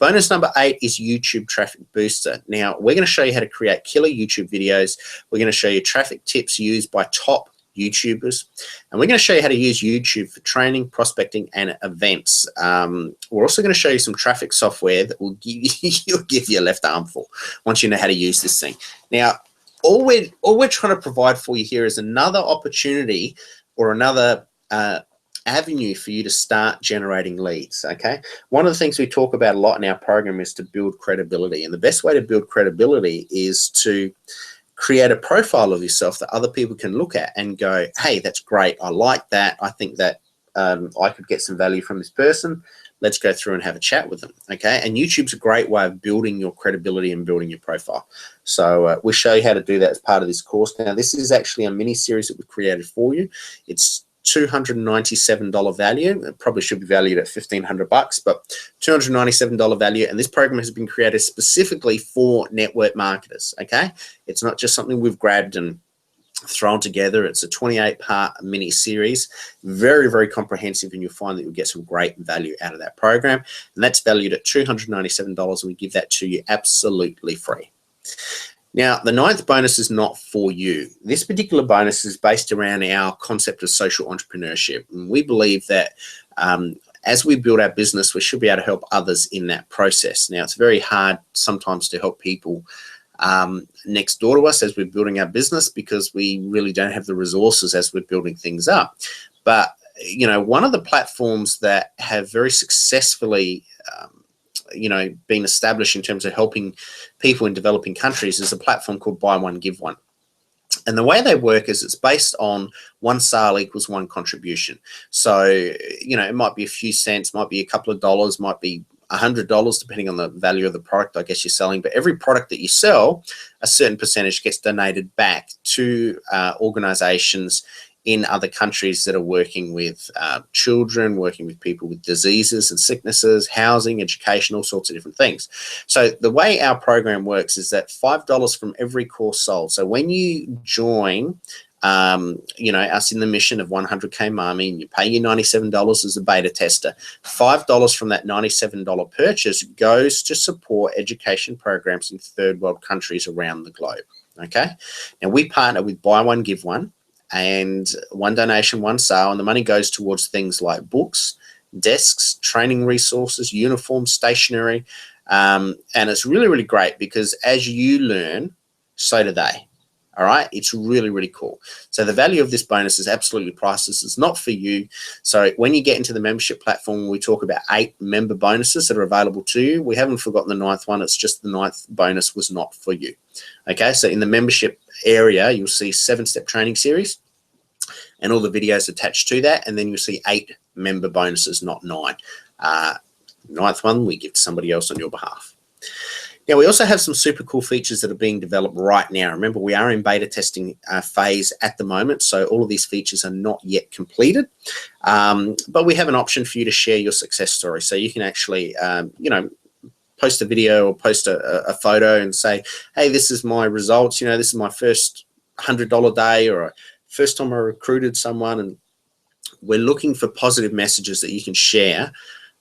Bonus number 8 is YouTube Traffic Booster. Now, we're going to show you how to create killer YouTube videos. We're going to show you traffic tips used by top YouTubers. And we're going to show you how to use YouTube for training, prospecting, and events. We're also going to show you some traffic software that will give you a left armful once you know how to use this thing. Now, all we're trying to provide for you here is another opportunity or another avenue for you to start generating leads, okay? One of the things we talk about a lot in our program is to build credibility. And the best way to build credibility is to create a profile of yourself that other people can look at and go, hey, that's great. I like that. I think that I could get some value from this person. Let's go through and have a chat with them, okay? And YouTube's a great way of building your credibility and building your profile. So we'll show you how to do that as part of this course. Now, this is actually a mini series that we've created for you. It's $297 value. It probably should be valued at $1,500, but $297 value. And this program has been created specifically for network marketers, okay? It's not just something we've grabbed and thrown together. It's a 28-part mini series, very, very comprehensive, and you'll find that you'll get some great value out of that program. And that's valued at $297, and we give that to you absolutely free. Now, the 9th bonus is not for you. This particular bonus is based around our concept of social entrepreneurship. And we believe that as we build our business, we should be able to help others in that process. Now, it's very hard sometimes to help people next door to us as we're building our business because we really don't have the resources as we're building things up. But, one of the platforms that have very successfully been established in terms of helping people in developing countries is a platform called Buy One, Give One. And the way they work is it's based on one sale equals one contribution. So, it might be a few cents, might be a couple of dollars, might be $100, depending on the value of the product, I guess, you're selling. But every product that you sell, a certain percentage gets donated back to organizations in other countries that are working with children, working with people with diseases and sicknesses, housing, education, all sorts of different things. So the way our program works is that $5 from every course sold. So when you join, us in the mission of 100K Mommy, and you pay your $97 as a beta tester, $5 from that $97 purchase goes to support education programs in third world countries around the globe, okay? Now, we partner with Buy One, Give One, and one donation, one sale, and the money goes towards things like books, desks, training resources, uniforms, stationery, and it's really, really great because as you learn, so do they. All right, it's really, really cool. So the value of this bonus is absolutely priceless. It's not for you. So when you get into the membership platform, we talk about 8 member bonuses that are available to you. We haven't forgotten the 9th one. It's just the 9th bonus was not for you. Okay, so in the membership area, you'll see 7-step training series and all the videos attached to that. And then you'll see 8 member bonuses, not 9. 9th one, we give to somebody else on your behalf. Now, we also have some super cool features that are being developed right now. Remember, we are in beta testing phase at the moment, so all of these features are not yet completed. But we have an option for you to share your success story. So you can actually, post a video or post a photo and say, hey, this is my results. This is my first $100 day, or first time I recruited someone. And we're looking for positive messages that you can share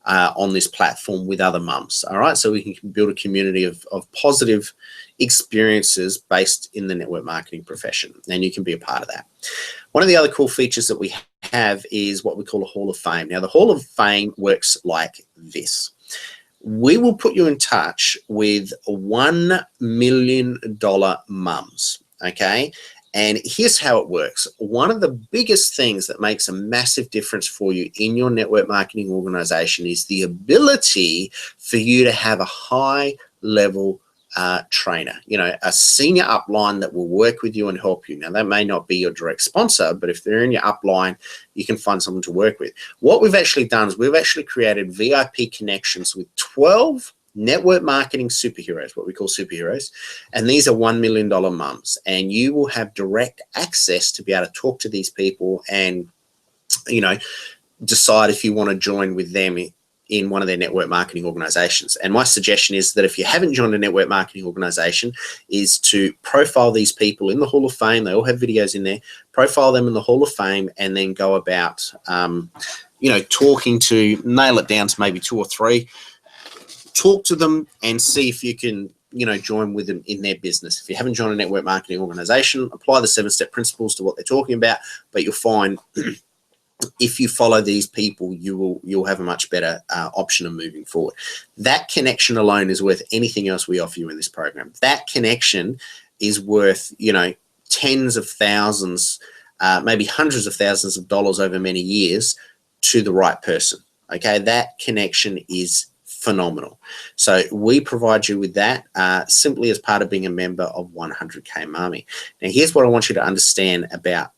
on this platform with other mums, all right? So we can build a community of positive experiences based in the network marketing profession, and you can be a part of that. One of the other cool features that we have is what we call a Hall of Fame. Now, the Hall of Fame works like this. We will put you in touch with $1 million mums, okay? And here's how it works. One of the biggest things that makes a massive difference for you in your network marketing organization is the ability for you to have a high-level trainer, a senior upline that will work with you and help you. Now, that may not be your direct sponsor, but if they're in your upline, you can find someone to work with. What we've actually done is we've actually created VIP connections with 12 network marketing superheroes, what we call superheroes. And these are $1 million mums. And you will have direct access to be able to talk to these people and, you know, decide if you want to join with them in one of their network marketing organizations. And my suggestion is that if you haven't joined a network marketing organization, is to profile these people in the Hall of Fame. They all have videos in there. Profile them in the Hall of Fame, and then go about, you know, talking to, nail it down to maybe 2 or 3. Talk to them and see if you can, you know, join with them in their business. If you haven't joined a network marketing organization, apply the 7-step principles to what they're talking about, but you'll find if you follow these people, you'll have a much better option of moving forward. That connection alone is worth anything else we offer you in this program. That connection is worth, you know, tens of thousands, maybe hundreds of thousands of dollars over many years to the right person. Okay, that connection is phenomenal. So we provide you with that simply as part of being a member of 100K Marmy. Now, here's what I want you to understand about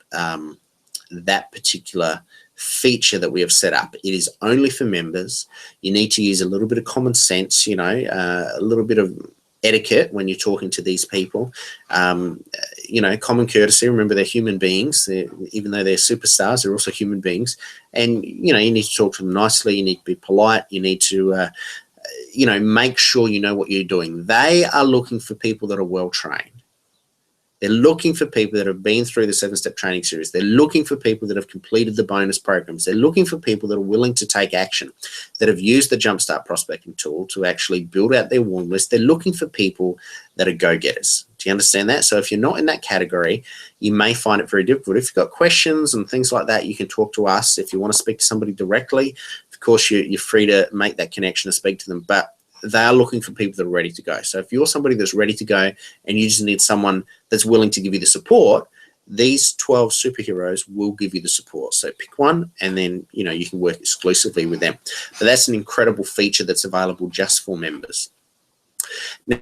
that particular feature that we have set up. It is only for members. You need to use a little bit of common sense, you know, a little bit of etiquette when you're talking to these people. You know, common courtesy. Remember, they're human beings. Even though they're superstars, they're also human beings. And, you know, you need to talk to them nicely. You need to be polite. You need to, you know, make sure you know what you're doing. They are looking for people that are well-trained. They're looking for people that have been through the 7-step training series. They're looking for people that have completed the bonus programs. They're looking for people that are willing to take action, that have used the Jumpstart prospecting tool to actually build out their warm list. They're looking for people that are go-getters. Do you understand that? So if you're not in that category, you may find it very difficult. If you've got questions and things like that, you can talk to us. If you want to speak to somebody directly, of course, you're free to make that connection and speak to them. But they are looking for people that are ready to go. So if you're somebody that's ready to go and you just need someone that's willing to give you the support, these 12 superheroes will give you the support. So pick one, and then, you know, you can work exclusively with them. But that's an incredible feature that's available just for members.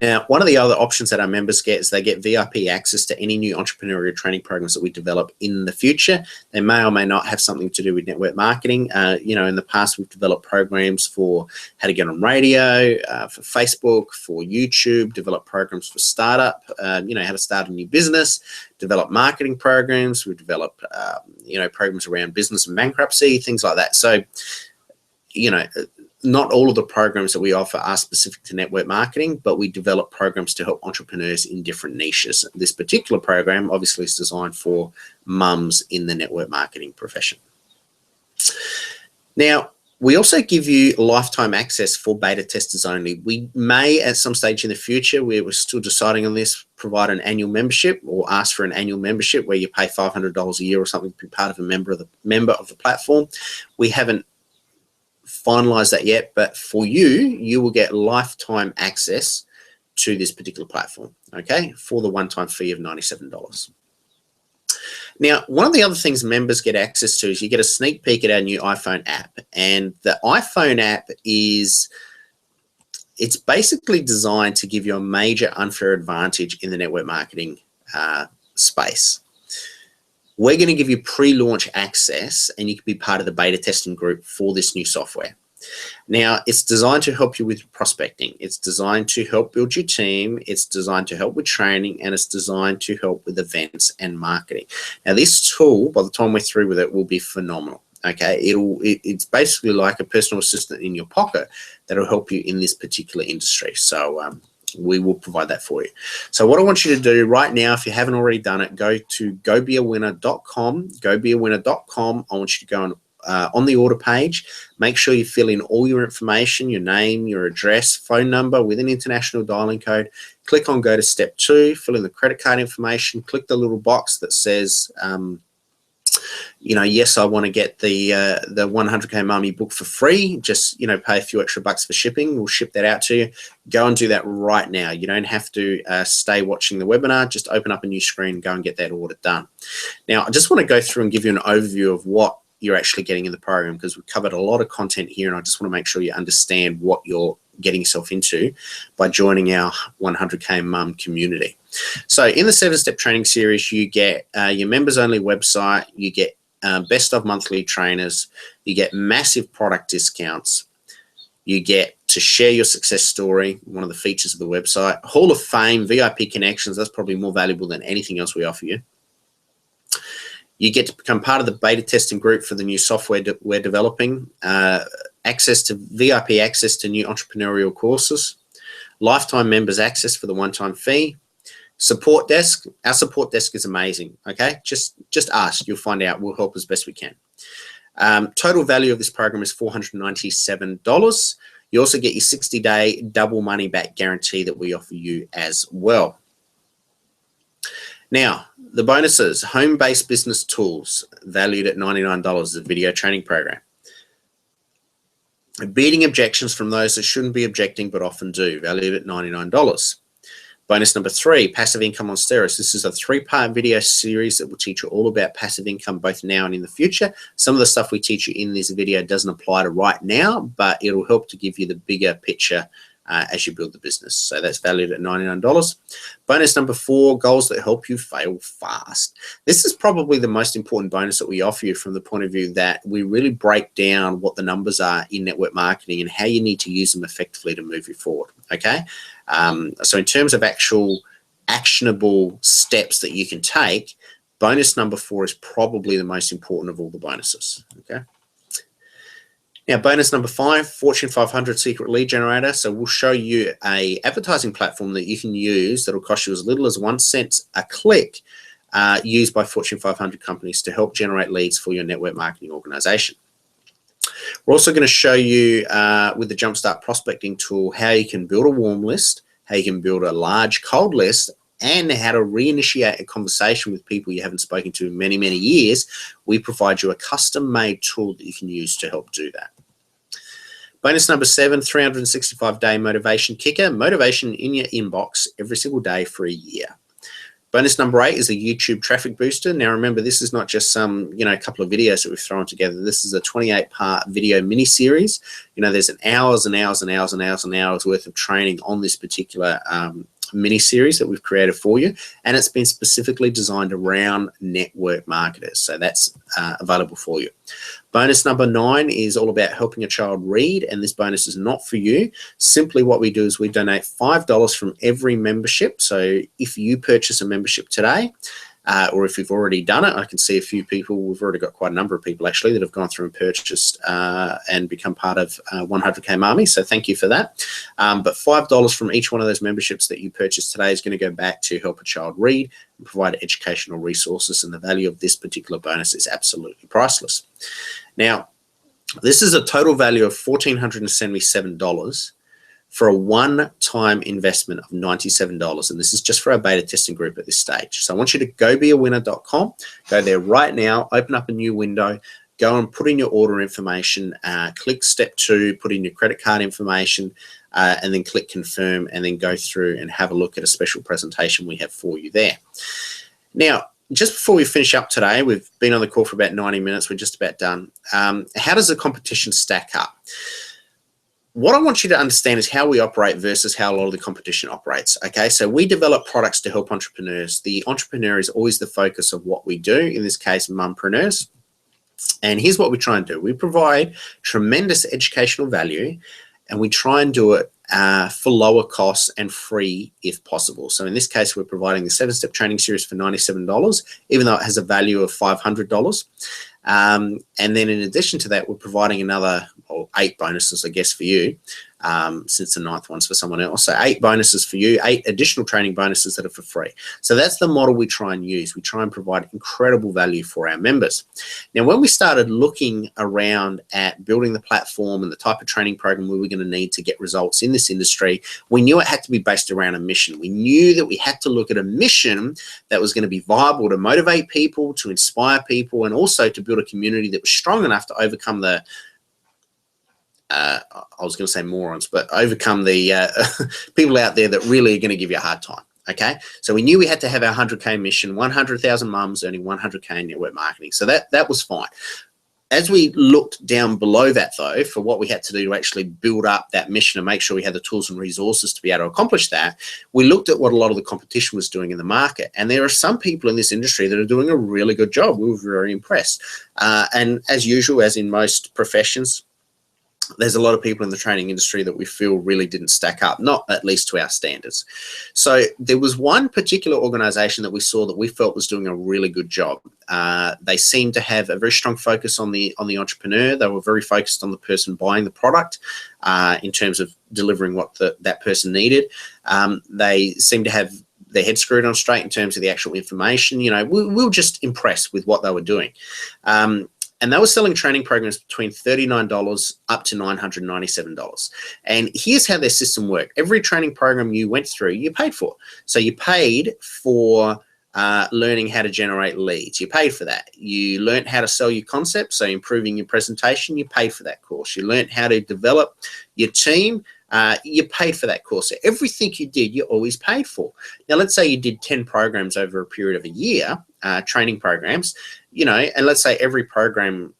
Now, one of the other options that our members get is they get VIP access to any new entrepreneurial training programs that we develop in the future. They may or may not have something to do with network marketing. You know, in the past, we've developed programs for how to get on radio, for Facebook, for YouTube, developed programs for startup, you know, how to start a new business, develop marketing programs. We've developed, you know, programs around business and bankruptcy, things like that. So, you know, not all of the programs that we offer are specific to network marketing, but we develop programs to help entrepreneurs in different niches. This particular program obviously is designed for mums in the network marketing profession. Now, we also give you lifetime access for beta testers only. We may, at some stage in the future, we're still deciding on this, provide an annual membership or ask for an annual membership where you pay $500 a year or something to be part of a member of the platform. We haven't finalize that yet, but for you will get lifetime access to this particular platform, okay, for the one-time fee of $97. Now, one of the other things members get access to is you get a sneak peek at our new iPhone app. And the iPhone app it's basically designed to give you a major unfair advantage in the network marketing space. We're going to give you pre-launch access, and you can be part of the beta testing group for this new software. Now, it's designed to help you with prospecting. It's designed to help build your team. It's designed to help with training, and it's designed to help with events and marketing. Now, this tool, by the time we're through with it, will be phenomenal. Okay, it's basically like a personal assistant in your pocket that'll help you in this particular industry. So, we will provide that for you. So what I want you to do right now, if you haven't already done it, go to gobeawinner.com, gobeawinner.com. I want you to go on the order page, make sure you fill in all your information, your name, your address, phone number with an international dialing code. Click on go to step 2, fill in the credit card information, click the little box that says, you know, yes, I want to get the 100K Marmy book for free. Just, you know, pay a few extra bucks for shipping. We'll ship that out to you. Go and do that right now. You don't have to stay watching the webinar. Just open up a new screen, go and get that order done. Now, I just want to go through and give you an overview of what you're actually getting in the program, because we've covered a lot of content here, and I just want to make sure you understand what you're getting yourself into by joining our 100K Mum community. So in the 7-step training series, you get your members only website, you get best of monthly trainers, you get massive product discounts, you get to share your success story, one of the features of the website. Hall of Fame, VIP connections, that's probably more valuable than anything else we offer you. You get to become part of the beta testing group for the new software we're developing, access to VIP access to new entrepreneurial courses, lifetime members access for the one-time fee, support desk. Our support desk is amazing, okay? Just ask, you'll find out. We'll help as best we can. Total value of this program is $497. You also get your 60-day double money back guarantee that we offer you as well. Now, the bonuses, home-based business tools valued at $99 is a video training program. Beating objections from those that shouldn't be objecting but often do, valued at $99. Bonus number 3, passive income on steroids. This is a 3-part video series that will teach you all about passive income both now and in the future. Some of the stuff we teach you in this video doesn't apply to right now, but it'll help to give you the bigger picture as you build the business. So that's valued at $99. Bonus number 4, goals that help you fail fast. This is probably the most important bonus that we offer you from the point of view that we really break down what the numbers are in network marketing and how you need to use them effectively to move you forward, okay? So in terms of actual actionable steps that you can take, bonus number 4 is probably the most important of all the bonuses, okay? Now, bonus number 5, Fortune 500 secret lead generator. So we'll show you a advertising platform that you can use that will cost you as little as 1 cent a click, used by Fortune 500 companies to help generate leads for your network marketing organization. We're also going to show you with the Jumpstart prospecting tool how you can build a warm list, how you can build a large cold list, and how to reinitiate a conversation with people you haven't spoken to in many, many years. We provide you a custom-made tool that you can use to help do that. Bonus number 7, 365-day motivation kicker. Motivation in your inbox every single day for a year. Bonus number 8 is a YouTube traffic booster. Now remember, this is not just some, couple of videos that we've thrown together. This is a 28-part video mini-series. There's hours and hours and hours and hours and hours worth of training on this particular mini-series that we've created for you, and it's been specifically designed around network marketers, so that's available for you. Bonus number 9 is all about helping a child read, and this bonus is not for you. Simply what we do is we donate $5 from every membership. So if you purchase a membership today, or if you've already done it, I can see a few people, we've already got quite a number of people actually that have gone through and purchased and become part of 100K Army, so thank you for that. But $5 from each one of those memberships that you purchase today is going to go back to help a child read and provide educational resources, and the value of this particular bonus is absolutely priceless. Now, this is a total value of $1,477 for a one-time investment of $97, and this is just for our beta testing group at this stage. So I want you to gobeawinner.com, go there right now, open up a new window, go and put in your order information, click step 2, put in your credit card information, and then click confirm, and then go through and have a look at a special presentation we have for you there. Now, just before we finish up today, we've been on the call for about 90 minutes, we're just about done. How does the competition stack up? What I want you to understand is how we operate versus how a lot of the competition operates, okay? So we develop products to help entrepreneurs. The entrepreneur is always the focus of what we do, in this case, mumpreneurs. And here's what we try and do. We provide tremendous educational value, and we try and do it for lower costs and free if possible. So in this case, we're providing the 7-step training series for $97, even though it has a value of $500. And then in addition to that, we're providing another 8 bonuses, I guess, for you, since the 9th one's for someone else. So 8 bonuses for you, 8 additional training bonuses that are for free. So that's the model we try and use. We try and provide incredible value for our members. Now, when we started looking around at building the platform and the type of training program we were going to need to get results in this industry, we knew it had to be based around a mission. We knew that we had to look at a mission that was going to be viable to motivate people, to inspire people, and also to build a community that was strong enough to overcome the I was going to say morons, but overcome the people out there that really are going to give you a hard time, okay? So we knew we had to have our 100K mission, 100,000 mums earning 100K in network marketing. So that was fine. As we looked down below that, though, for what we had to do to actually build up that mission and make sure we had the tools and resources to be able to accomplish that, we looked at what a lot of the competition was doing in the market. And there are some people in this industry that are doing a really good job. We were very impressed. And as usual, as in most professions, there's a lot of people in the training industry that we feel really didn't stack up, not at least to our standards. So there was one particular organization that we saw that we felt was doing a really good job. They seemed to have a very strong focus on the entrepreneur. They were very focused on the person buying the product in terms of delivering what that person needed. They seemed to have their head screwed on straight in terms of the actual information. You know, we were just impressed with what they were doing. And they were selling training programs between $39 up to $997. And here's how their system worked. Every training program you went through, you paid for. So you paid for learning how to generate leads. You paid for that. You learned how to sell your concept, so improving your presentation, you paid for that course. You learned how to develop your team. You paid for that course. So everything you did, you always paid for. Now, let's say you did 10 programs over a period of a year, training programs, you know, and let's say every program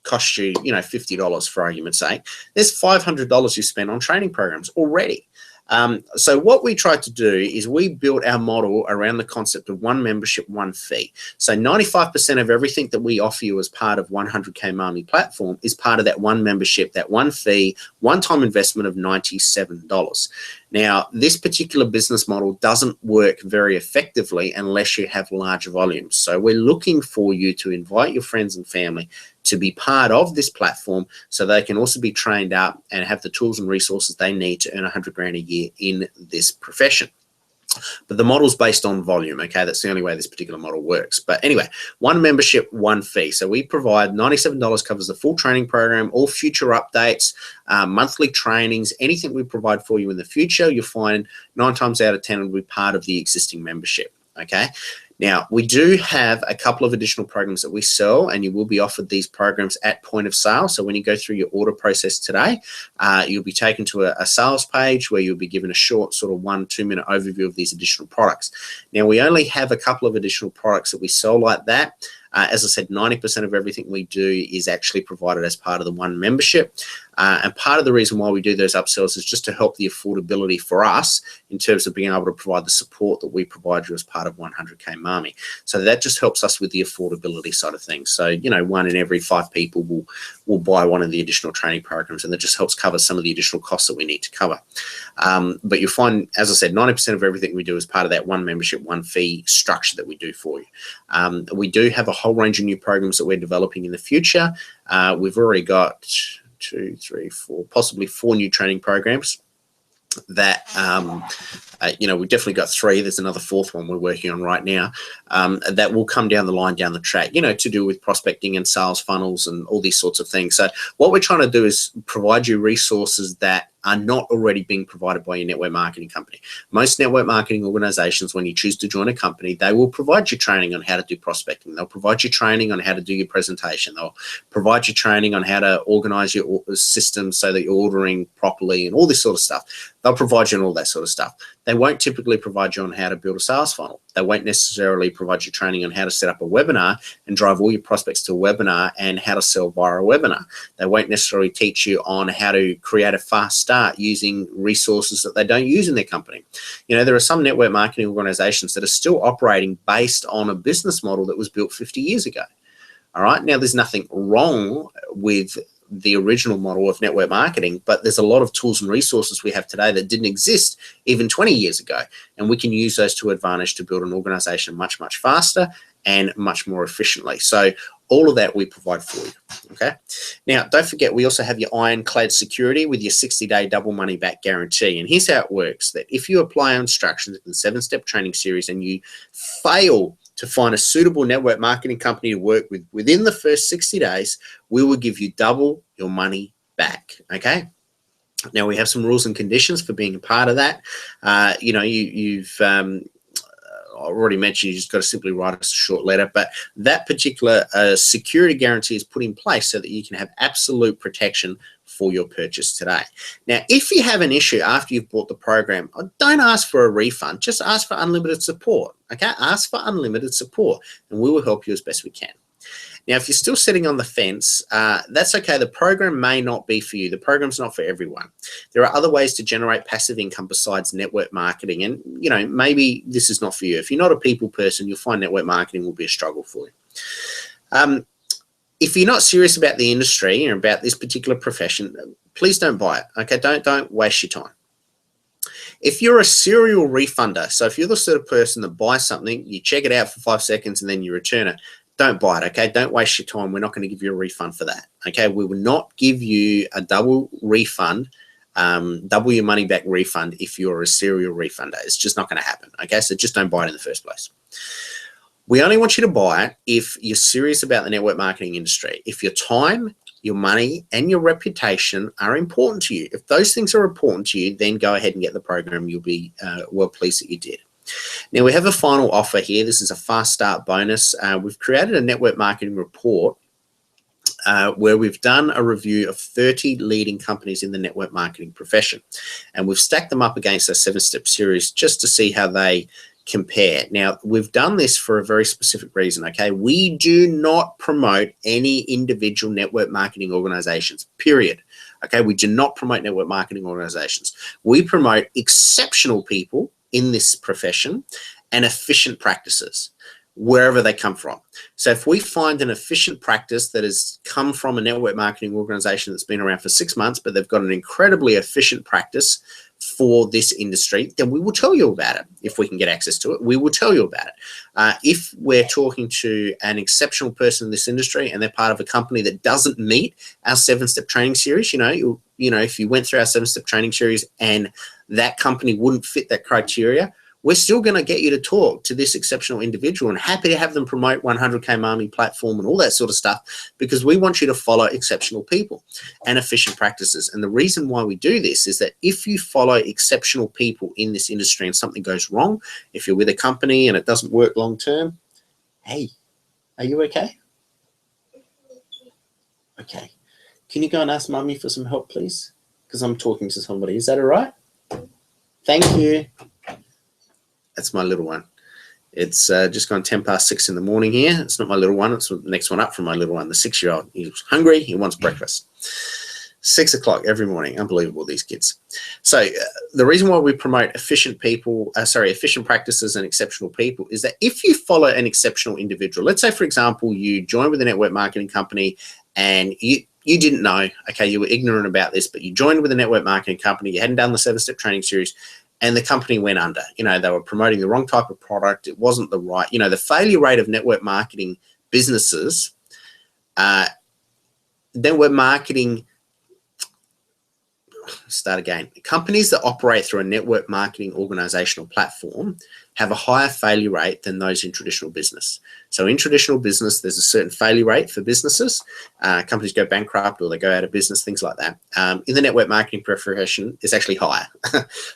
cost you, you know, $50 for argument's sake. There's $500 you spent on training programs already. So what we tried to do is we built our model around the concept of one membership, one fee. So 95% of everything that we offer you as part of 100K Marmy platform is part of that one membership, that one fee, one-time investment of $97. Now, this particular business model doesn't work very effectively unless you have large volumes. So we're looking for you to invite your friends and family to be part of this platform so they can also be trained up and have the tools and resources they need to earn 100 grand a year in this profession. But the model's based on volume, okay? That's the only way this particular model works. But anyway, one membership, one fee. So we provide $97 covers the full training program, all future updates, monthly trainings, anything we provide for you in the future, you'll find 9 times out of 10 will be part of the existing membership, okay? Now, we do have a couple of additional programs that we sell, and you will be offered these programs at point of sale. So when you go through your order process today, you'll be taken to a sales page where you'll be given a short sort of 1-2 minute overview of these additional products. Now, we only have a couple of additional products that we sell like that. As I said, 90% of everything we do is actually provided as part of the one membership. And part of the reason why we do those upsells is just to help the affordability for us in terms of being able to provide the support that we provide you as part of 100K Marmy. So that just helps us with the affordability side of things. So, you know, 1 in every 5 people will buy one of the additional training programs, and that just helps cover some of the additional costs that we need to cover. But you'll find, as I said, 90% of everything we do is part of that one membership, one fee structure that we do for you. We do have a whole range of new programs that we're developing in the future. We've already got 2, 3, 4, possibly 4 new training programs that, you know, we've definitely got 3. There's another 4th one we're working on right now that will come down the line, down the track, you know, to do with prospecting and sales funnels and all these sorts of things. So what we're trying to do is provide you resources that are not already being provided by your network marketing company. Most network marketing organizations, when you choose to join a company, they will provide you training on how to do prospecting. They'll provide you training on how to do your presentation. They'll provide you training on how to organize your system so that you're ordering properly and all this sort of stuff. They'll provide you on all that sort of stuff. They won't typically provide you on how to build a sales funnel. They won't necessarily provide you training on how to set up a webinar and drive all your prospects to a webinar and how to sell via a webinar. They won't necessarily teach you on how to create a fast start using resources that they don't use in their company. You know, there are some network marketing organizations that are still operating based on a business model that was built 50 years ago. All right. Now, there's nothing wrong with the original model of network marketing, but there's a lot of tools and resources we have today that didn't exist even 20 years ago. And we can use those to advantage to build an organization much, much faster and much more efficiently. So all of that we provide for you, okay? Now, don't forget, we also have your ironclad security with your 60-day double money back guarantee. And here's how it works, that if you apply our instructions in the 7-step training series and you fail to find a suitable network marketing company to work with within the first 60 days, we will give you double your money back, okay? Now, we have some rules and conditions for being a part of that. You know, you've already mentioned you just got to simply write us a short letter, but that particular security guarantee is put in place so that you can have absolute protection for your purchase today. Now, if you have an issue after you've bought the program, don't ask for a refund, just ask for unlimited support, okay? Ask for unlimited support and we will help you as best we can. Now, if you're still sitting on the fence, that's okay. The program may not be for you. The program's not for everyone. There are other ways to generate passive income besides network marketing. And, you know, maybe this is not for you. If you're not a people person, you'll find network marketing will be a struggle for you. If you're not serious about the industry or about this particular profession, please don't buy it. Okay, don't waste your time. If you're a serial refunder, so if you're the sort of person that buys something, you check it out for 5 seconds and then you return it, don't buy it, okay? Don't waste your time. We're not going to give you a refund for that, okay? We will not give you a double refund, double your money back refund if you're a serial refunder. It's just not going to happen, okay? So just don't buy it in the first place. We only want you to buy it if you're serious about the network marketing industry. If your time, your money, and your reputation are important to you. If those things are important to you, then go ahead and get the program. You'll be well pleased that you did. Now, we have a final offer here. This is a fast start bonus. We've created a network marketing report where we've done a review of 30 leading companies in the network marketing profession. And we've stacked them up against our 7-step series just to see how they compare. Now, we've done this for a very specific reason, okay? We do not promote any individual network marketing organizations, period. Okay, we do not promote network marketing organizations. We promote exceptional people in this profession and efficient practices wherever they come from. So if we find an efficient practice that has come from a network marketing organization that's been around for 6 months, but they've got an incredibly efficient practice for this industry, then we will tell you about it. If we can get access to it, we will tell you about it. If we're talking to an exceptional person in this industry and they're part of a company that doesn't meet our 7-step training series, you know, if you went through our 7-step training series and that company wouldn't fit that criteria, we're still going to get you to talk to this exceptional individual and happy to have them promote 100K Marmy platform and all that sort of stuff, because we want you to follow exceptional people and efficient practices. And the reason why we do this is that if you follow exceptional people in this industry and something goes wrong, if you're with a company and it doesn't work long term, hey, are you okay? Okay. Can you go and ask Mummy for some help, please? Because I'm talking to somebody. Is that all right? Thank you. That's my little one. It's just gone 10 past 6 in the morning here. It's not my little one. It's the next one up from my little one, the 6-year-old. He's hungry. He wants breakfast. 6 o'clock every morning. Unbelievable, these kids. So the reason why we promote efficient practices and exceptional people is that if you follow an exceptional individual, let's say, for example, you join with a network marketing company and you didn't know, okay, you were ignorant about this, but you joined with a network marketing company, you hadn't done the 7-step training series, and the company went under. You know, they were promoting the wrong type of product. It wasn't the right, you know, the failure rate of network marketing businesses, network marketing, start again. Companies that operate through a network marketing organizational platform have a higher failure rate than those in traditional business. So in traditional business, there's a certain failure rate for businesses. Companies go bankrupt or they go out of business, things like that. In the network marketing profession, it's actually higher.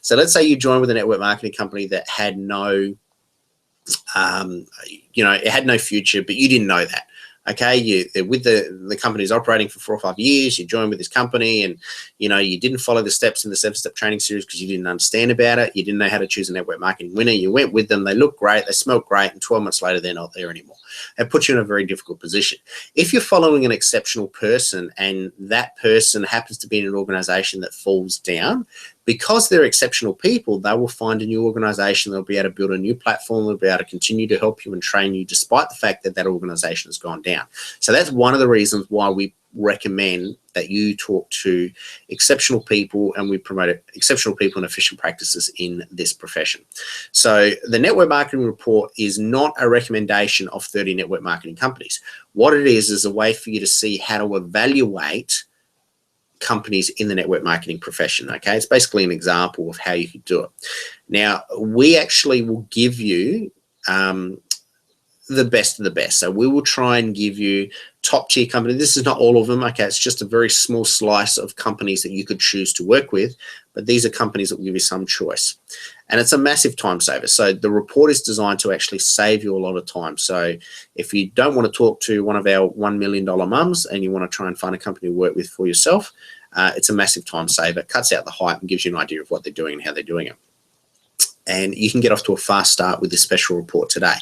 So let's say you join with a network marketing company that had no, it had no future, but you didn't know that. Okay, with the company's operating for 4 or 5 years, you joined with this company and, you didn't follow the steps in the 7-step training series because you didn't understand about it. You didn't know how to choose a network marketing winner. You went with them. They look great. They smell great. And 12 months later, they're not there anymore. It puts you in a very difficult position. If you're following an exceptional person and that person happens to be in an organization that falls down, because they're exceptional people, they will find a new organization. They'll be able to build a new platform. They'll be able to continue to help you and train you despite the fact that that organization has gone down. So that's one of the reasons why we recommend that you talk to exceptional people, and we promote exceptional people and efficient practices in this profession. So the network marketing report is not a recommendation of 30 network marketing companies. What it is a way for you to see how to evaluate companies in the network marketing profession. Okay, it's basically an example of how you could do it. Now, we actually will give you the best of the best. So we will try and give you top tier companies. This is not all of them. Okay, it's just a very small slice of companies that you could choose to work with, but these are companies that will give you some choice. And it's a massive time saver. So the report is designed to actually save you a lot of time. So if you don't want to talk to one of our $1 million mums and you want to try and find a company to work with for yourself, it's a massive time saver. It cuts out the hype and gives you an idea of what they're doing and how they're doing it. And you can get off to a fast start with this special report today.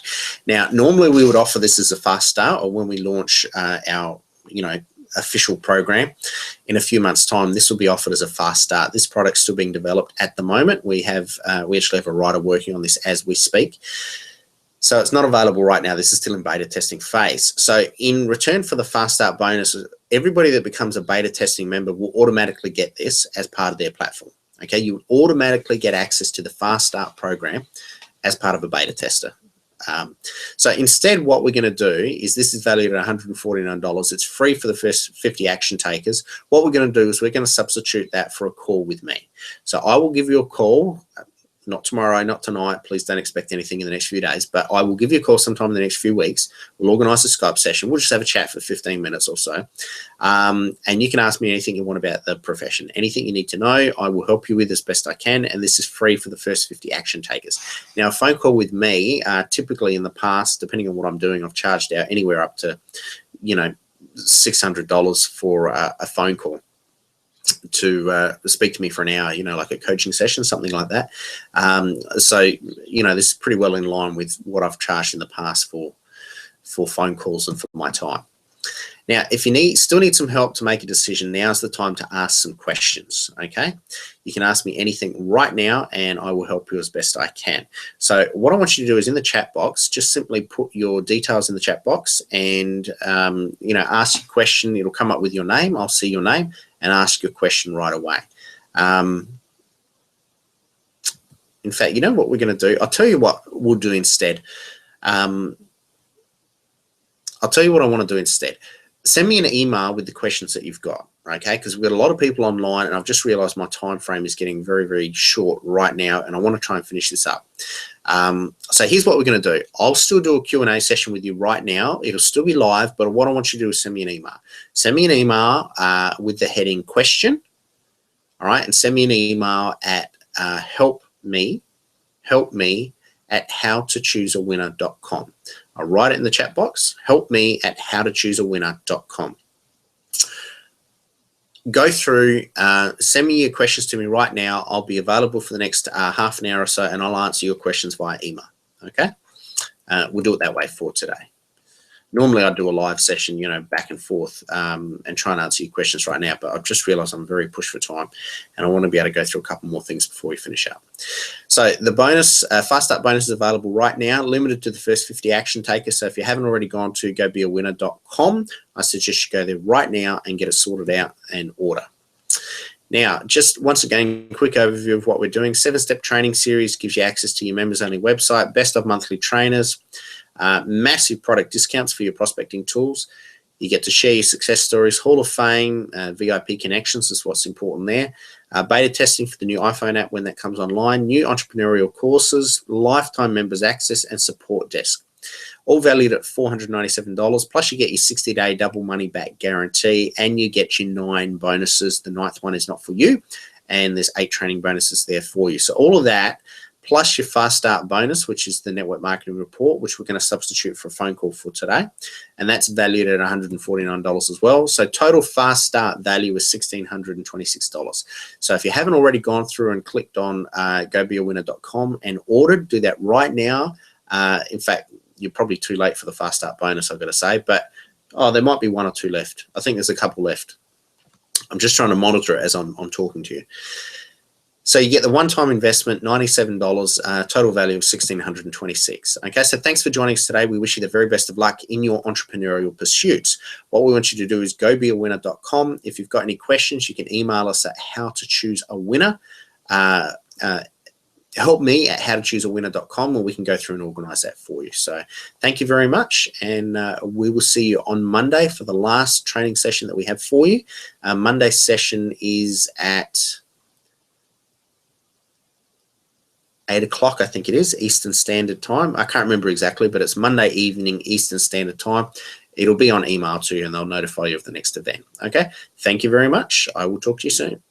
Now, normally we would offer this as a fast start, or when we launch our, official program in a few months' time, this will be offered as a fast start. This product's still being developed at the moment. We actually have a writer working on this as we speak. So it's not available right now. This is still in beta testing phase. So in return for the Fast Start bonus, everybody that becomes a beta testing member will automatically get this as part of their platform. Okay, you automatically get access to the Fast Start program as part of a beta tester. So instead, what we're going to do is, this is valued at $149. It's free for the first 50 action takers. What we're going to do is we're going to substitute that for a call with me. So I will give you a call. Not tomorrow, not tonight. Please don't expect anything in the next few days, but I will give you a call sometime in the next few weeks. We'll organize a Skype session. We'll just have a chat for 15 minutes or so. And you can ask me anything you want about the profession. Anything you need to know, I will help you with as best I can. And this is free for the first 50 action takers. Now, a phone call with me, typically in the past, depending on what I'm doing, I've charged out anywhere up to, $600 for a phone call to speak to me for an hour, like a coaching session, something like that. So this is pretty well in line with what I've charged in the past for phone calls and for my time. Now, if you still need some help to make a decision, now's the time to ask some questions, okay? You can ask me anything right now and I will help you as best I can. So what I want you to do is, in the chat box, just simply put your details in the chat box and, ask your question. It'll come up with your name. I'll see your name and ask your question right away. In fact, you know what we're going to do? I'll tell you what we'll do instead. I'll tell you what I want to do instead. Send me an email with the questions that you've got, okay? Because we've got a lot of people online and I've just realized my time frame is getting very, very short right now and I want to try and finish this up. So here's what we're going to do. I'll still do a Q&A session with you right now. It'll still be live, but what I want you to do is send me an email. Send me an email with the heading question, all right? And send me an email at help me at howtochooseawinner.com. I'll write it in the chat box. Help me at howtochooseawinner.com. Go through, send me your questions to me right now. I'll be available for the next half an hour or so, and I'll answer your questions via email, okay? We'll do it that way for today. Normally I do a live session, back and forth and try and answer your questions right now, but I've just realized I'm very pushed for time and I want to be able to go through a couple more things before we finish up. So the bonus, Fast Start bonus is available right now, limited to the first 50 action takers. So if you haven't already gone to gobeawinner.com, I suggest you go there right now and get it sorted out and order. Now, just once again, quick overview of what we're doing. 7-step training series gives you access to your members only website, best of monthly trainers, massive product discounts for your prospecting tools. You get to share your success stories, Hall of Fame, VIP connections is what's important there. Beta testing for the new iPhone app when that comes online, new entrepreneurial courses, lifetime members access, and support desk. All valued at $497, plus you get your 60-day double money back guarantee and you get your 9 bonuses. The 9th one is not for you, and there's 8 training bonuses there for you. So all of that, plus your Fast Start bonus, which is the network marketing report, which we're going to substitute for a phone call for today. And that's valued at $149 as well. So total Fast Start value is $1,626. So if you haven't already gone through and clicked on gobeawinner.com and ordered, do that right now. In fact, you're probably too late for the Fast Start bonus, I've got to say, but there might be 1 or 2 left. I think there's a couple left. I'm just trying to monitor it as I'm talking to you. So you get the one-time investment, $97, total value of $1,626. Okay, so thanks for joining us today. We wish you the very best of luck in your entrepreneurial pursuits. What we want you to do is gobeawinner.com. If you've got any questions, you can email us at howtochooseawinner. Help me at howtochooseawinner.com, and we can go through and organize that for you. So thank you very much, and we will see you on Monday for the last training session that we have for you. Monday's session is at 8 o'clock, I think it is, Eastern Standard Time. I can't remember exactly, but it's Monday evening, Eastern Standard Time. It'll be on email to you, and they'll notify you of the next event. Okay, thank you very much. I will talk to you soon.